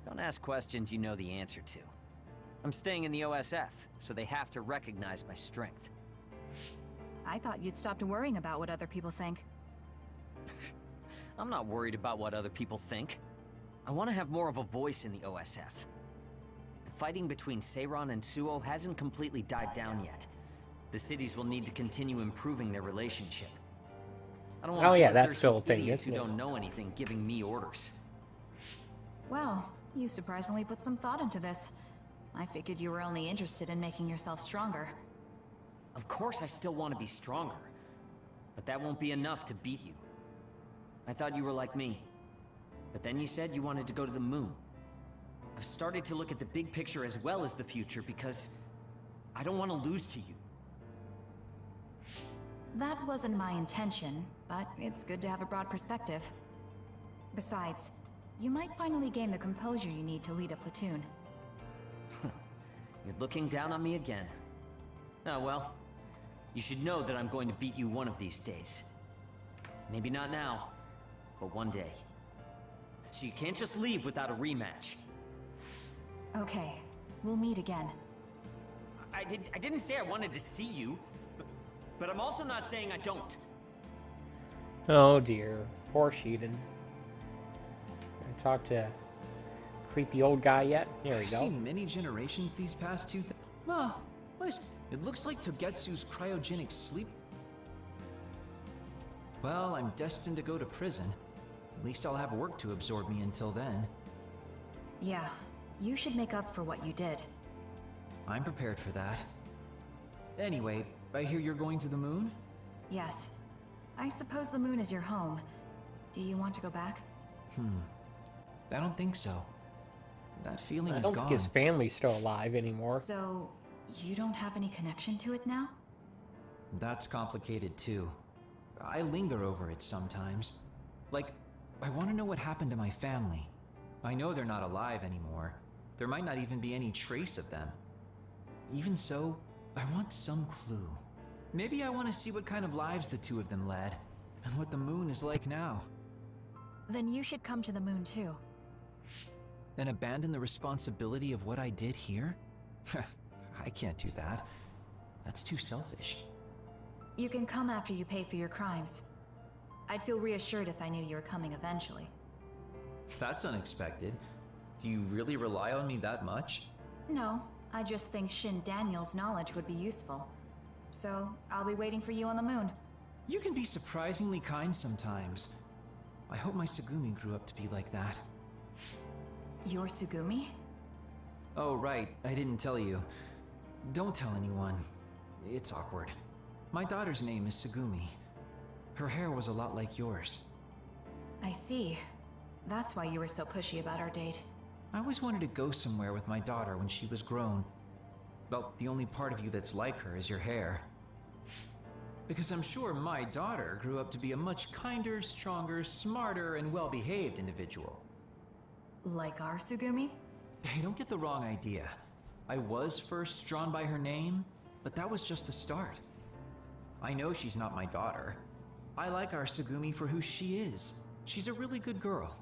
Don't ask questions you know the answer to. I'm staying in the OSF, so they have to recognize my strength. I thought you'd stopped worrying about what other people think. I'm not worried about what other people think. I want to have more of a voice in the OSF. The fighting between Seiran and Suo hasn't completely died down yet. The cities will need to continue improving their relationship. I don't want Oh to yeah, be that's still a thing, idiots who isn't it? don't know anything giving me orders. Well, you surprisingly put some thought into this. I figured you were only interested in making yourself stronger. Of course I still want to be stronger, but that won't be enough to beat you. I thought you were like me, but then you said you wanted to go to the moon. I've started to look at the big picture as well as the future because I don't want to lose to you. That wasn't my intention, but it's good to have a broad perspective. Besides, you might finally gain the composure you need to lead a platoon. You're looking down on me again. Oh well, you should know that I'm going to beat you one of these days. Maybe not now, but one day. So you can't just leave without a rematch. Okay, we'll meet again. I didn't say I wanted to see you, but I'm also not saying I don't. Oh dear, poor Shiden. I talked to creepy old guy yet? Here we I've go. seen many generations these past two. Well, it looks like Togetsu's cryogenic sleep. Well, I'm destined to go to prison. At least I'll have work to absorb me until then. Yeah, you should make up for what you did. I'm prepared for that. Anyway, I hear you're going to the moon? Yes. I suppose the moon is your home. Do you want to go back? I don't think so. That feeling I is don't gone. think his family's still alive anymore. So, you don't have any connection to it now? That's complicated too. I linger over it sometimes. Like, I want to know what happened to my family. I know they're not alive anymore. There might not even be any trace of them. Even so, I want some clue. Maybe I want to see what kind of lives the two of them led, and what the moon is like now. Then you should come to the moon too. And abandon the responsibility of what I did here? I can't do that. That's too selfish. You can come after you pay for your crimes. I'd feel reassured if I knew you were coming eventually. That's unexpected. Do you really rely on me that much? No, I just think Shin Daniel's knowledge would be useful. So, I'll be waiting for you on the moon. You can be surprisingly kind sometimes. I hope my Tsugumi grew up to be like that. Your Tsugumi? Oh, right. I didn't tell you. Don't tell anyone. It's awkward. My daughter's name is Tsugumi. Her hair was a lot like yours. I see. That's why you were so pushy about our date. I always wanted to go somewhere with my daughter when she was grown. Well, the only part of you that's like her is your hair. Because I'm sure my daughter grew up to be a much kinder, stronger, smarter, and well-behaved individual. Like our Tsugumi? Hey, don't get the wrong idea. I was first drawn by her name, but that was just the start. I know she's not my daughter. I like our Tsugumi for who she is. She's a really good girl.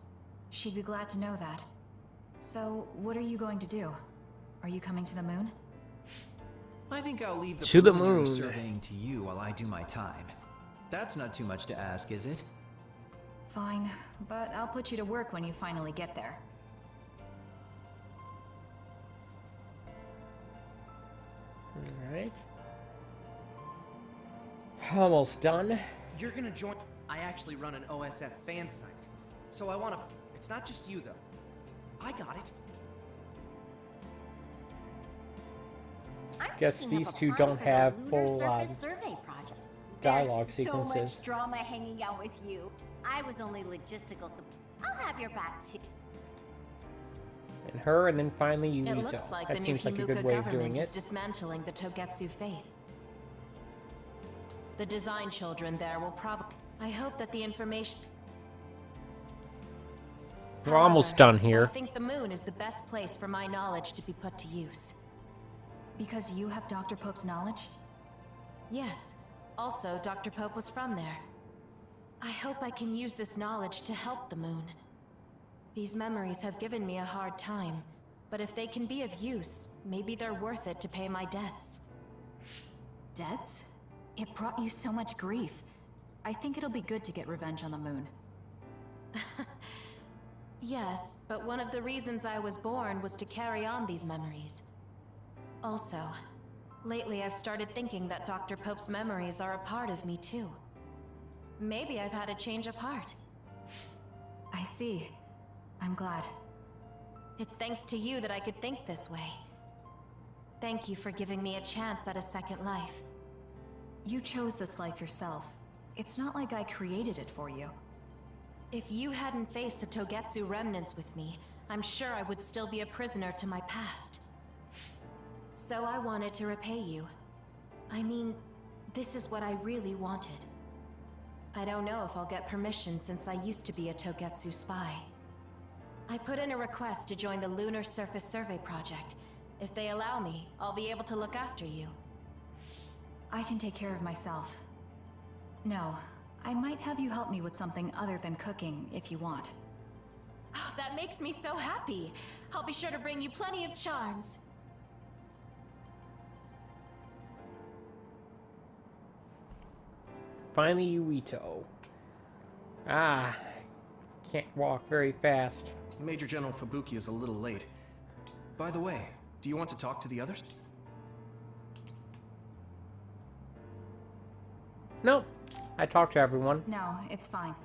She'd be glad to know that. So, what are you going to do? Are you coming to the moon? I think I'll leave the To the preliminary moon. surveying to you while I do my time. That's not too much to ask, is it? Fine, but I'll put you to work when you finally get there. Alright. Almost done. You're gonna join. I actually run an OSF fan site. So I wanna. It's not just you, though. I got it. Guess these two don't have full survey project. dialogue There's so sequences. much drama hanging out with you. I was only logistical. I'll have your back too. And her, and then finally It Yuito. looks like That the new seems like a Himuka good way of doing government is it. dismantling the Togetsu faith. The design children there will probably... I hope that the information... We're almost done I here. think the moon is the best place for my knowledge to be put to use. Because you have Dr. Pope's knowledge? Yes. Also, Dr. Pope was from there. I hope I can use this knowledge to help the moon. These memories have given me a hard time, but if they can be of use, maybe they're worth it to pay my debts. Debts? It brought you so much grief. I think it'll be good to get revenge on the moon. Yes, but one of the reasons I was born was to carry on these memories. Also, lately I've started thinking that Dr. Pope's memories are a part of me too. Maybe I've had a change of heart. I see. I'm glad. It's thanks to you that I could think this way. Thank you for giving me a chance at a second life. You chose this life yourself. It's not like I created it for you. If you hadn't faced the Togetsu remnants with me, I'm sure I would still be a prisoner to my past. So I wanted to repay you. I mean, this is what I really wanted. I don't know if I'll get permission since I used to be a Togetsu spy. I put in a request to join the Lunar Surface Survey Project. If they allow me, I'll be able to look after you. I can take care of myself. No, I might have you help me with something other than cooking, if you want. Oh, that makes me so happy. I'll be sure to bring you plenty of charms. Finally, Yuito. Ah, can't walk very fast. Major General Fubuki is a little late. By the way, do you want to talk to the others? No, I talked to everyone. No, it's fine.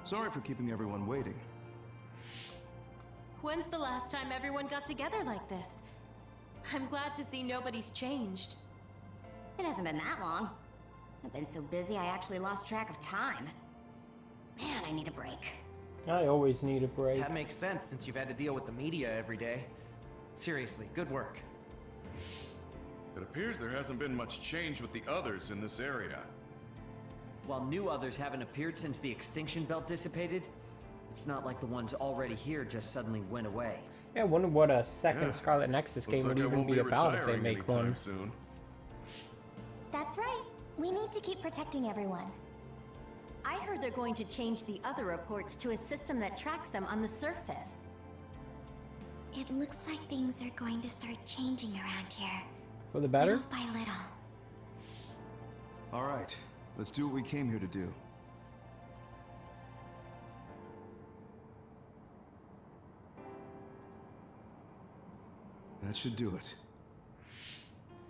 Sorry for keeping everyone waiting. When's the last time everyone got together like this? I'm glad to see nobody's changed. It hasn't been that long. I've been so busy I actually lost track of time. Man, I need a break. I always need a break. That makes sense since you've had to deal with the media every day. Seriously, good work. It appears there hasn't been much change with the others in this area. While new others haven't appeared since the extinction belt dissipated, it's not like the ones already here just suddenly went away. Yeah, I wonder what a second Scarlet Nexus game would even be about if they retiring make one. anytime soon. That's right. We need to keep protecting everyone. I heard they're going to change the other reports to a system that tracks them on the surface. It looks like things are going to start changing around here. For the better? Little by little. All right, let's do what we came here to do. That should do it.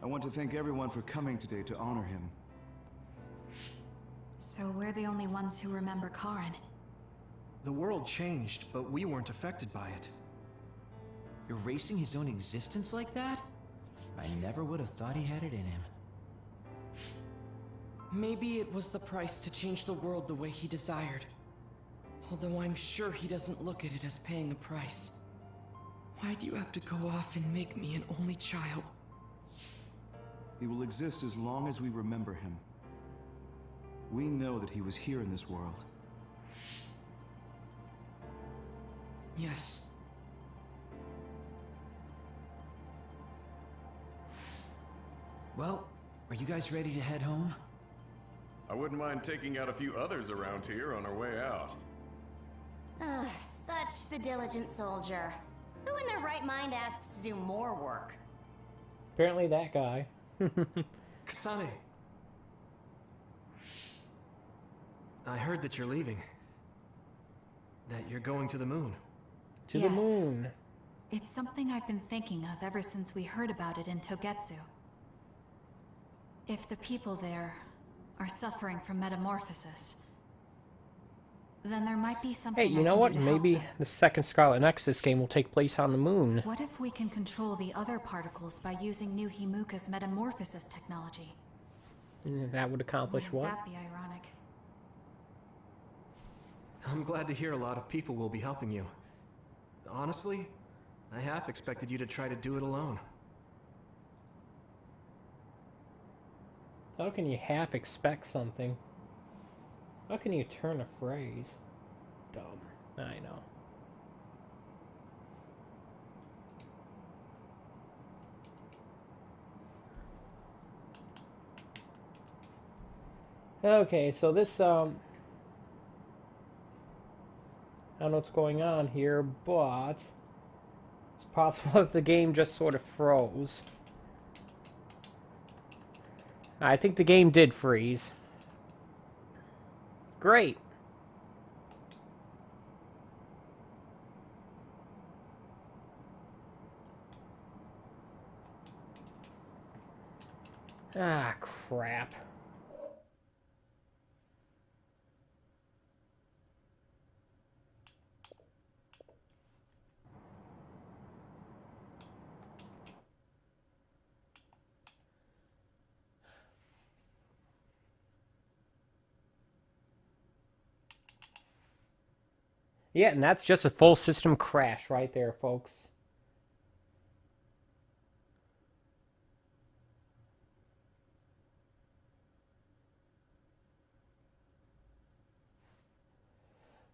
I want to thank everyone for coming today to honor him. So we're the only ones who remember Karen. The world changed, but we weren't affected by it. Erasing his own existence like that? I never would have thought he had it in him. Maybe it was the price to change the world the way he desired. Although I'm sure he doesn't look at it as paying a price. Why do you have to go off and make me an only child? He will exist as long as we remember him. We know that he was here in this world. Yes. Well, are you guys ready to head home? I wouldn't mind taking out a few others around here on our way out. Ugh, such the diligent soldier. Who in their right mind asks to do more work? Apparently that guy. Kasane. I heard that you're leaving. That you're going to the moon. To the Yes. moon. It's something I've been thinking of ever since we heard about it in Togetsu. If the people there are suffering from metamorphosis, then there might be something Hey, you I know can what? do to help Maybe them. the second Scarlet Nexus game will take place on the moon. What if we can control the other particles by using New Himuka's metamorphosis technology? That would accomplish Wouldn't what? that be ironic? I'm glad to hear a lot of people will be helping you. Honestly, I half expected you to try to do it alone. How can you half expect something? How can you turn a phrase? Dumb. I know. Okay, so this, I don't know what's going on here, but it's possible that the game just sort of froze. I think the game did freeze. Great. Ah, crap. Yeah, and that's just a full system crash right there, folks.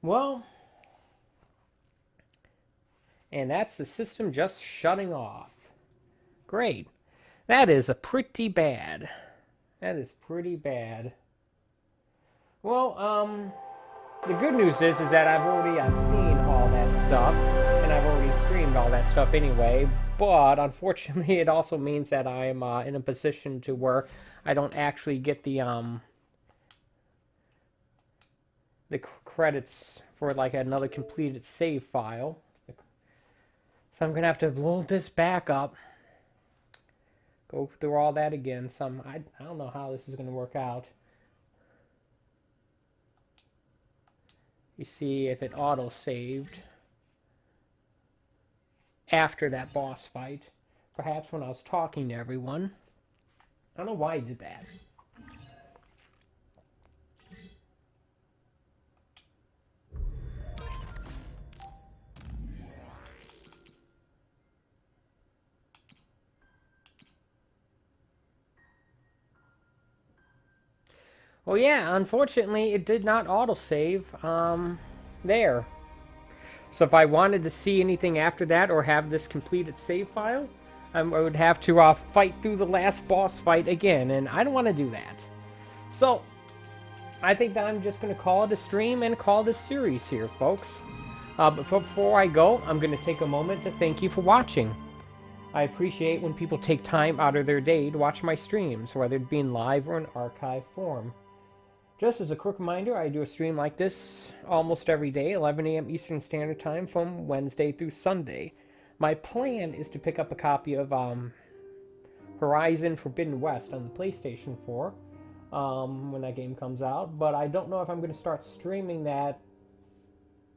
Well, and that's the system just shutting off. Great. That is pretty bad. That is pretty bad. Well, the good news is that I've already seen all that stuff, and I've already streamed all that stuff anyway, but unfortunately it also means that I'm in a position to where I don't actually get the credits for like another completed save file. So I'm going to have to load this back up, go through all that again. I don't know how this is going to work out. You see if it auto-saved after that boss fight. Perhaps when I was talking to everyone. I don't know why I did that. Well, yeah, unfortunately, it did not autosave there. So if I wanted to see anything after that or have this completed save file, I would have to fight through the last boss fight again, and I don't want to do that. So, I think that I'm just going to call it a stream and call this series here, folks. But before I go, I'm going to take a moment to thank you for watching. I appreciate when people take time out of their day to watch my streams, whether it be in live or in archive form. Just as a quick reminder, I do a stream like this almost every day, 11 a.m. Eastern Standard Time from Wednesday through Sunday. My plan is to pick up a copy of Horizon Forbidden West on the PlayStation 4 when that game comes out, but I don't know if I'm going to start streaming that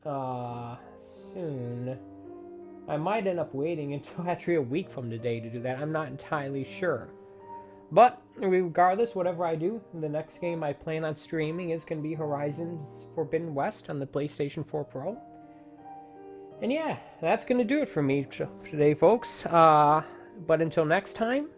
soon. I might end up waiting until actually a week from today to do that. I'm not entirely sure. But regardless, whatever I do, the next game I plan on streaming is going to be Horizon Forbidden West on the PlayStation 4 Pro. And yeah, that's going to do it for me today, folks. But until next time,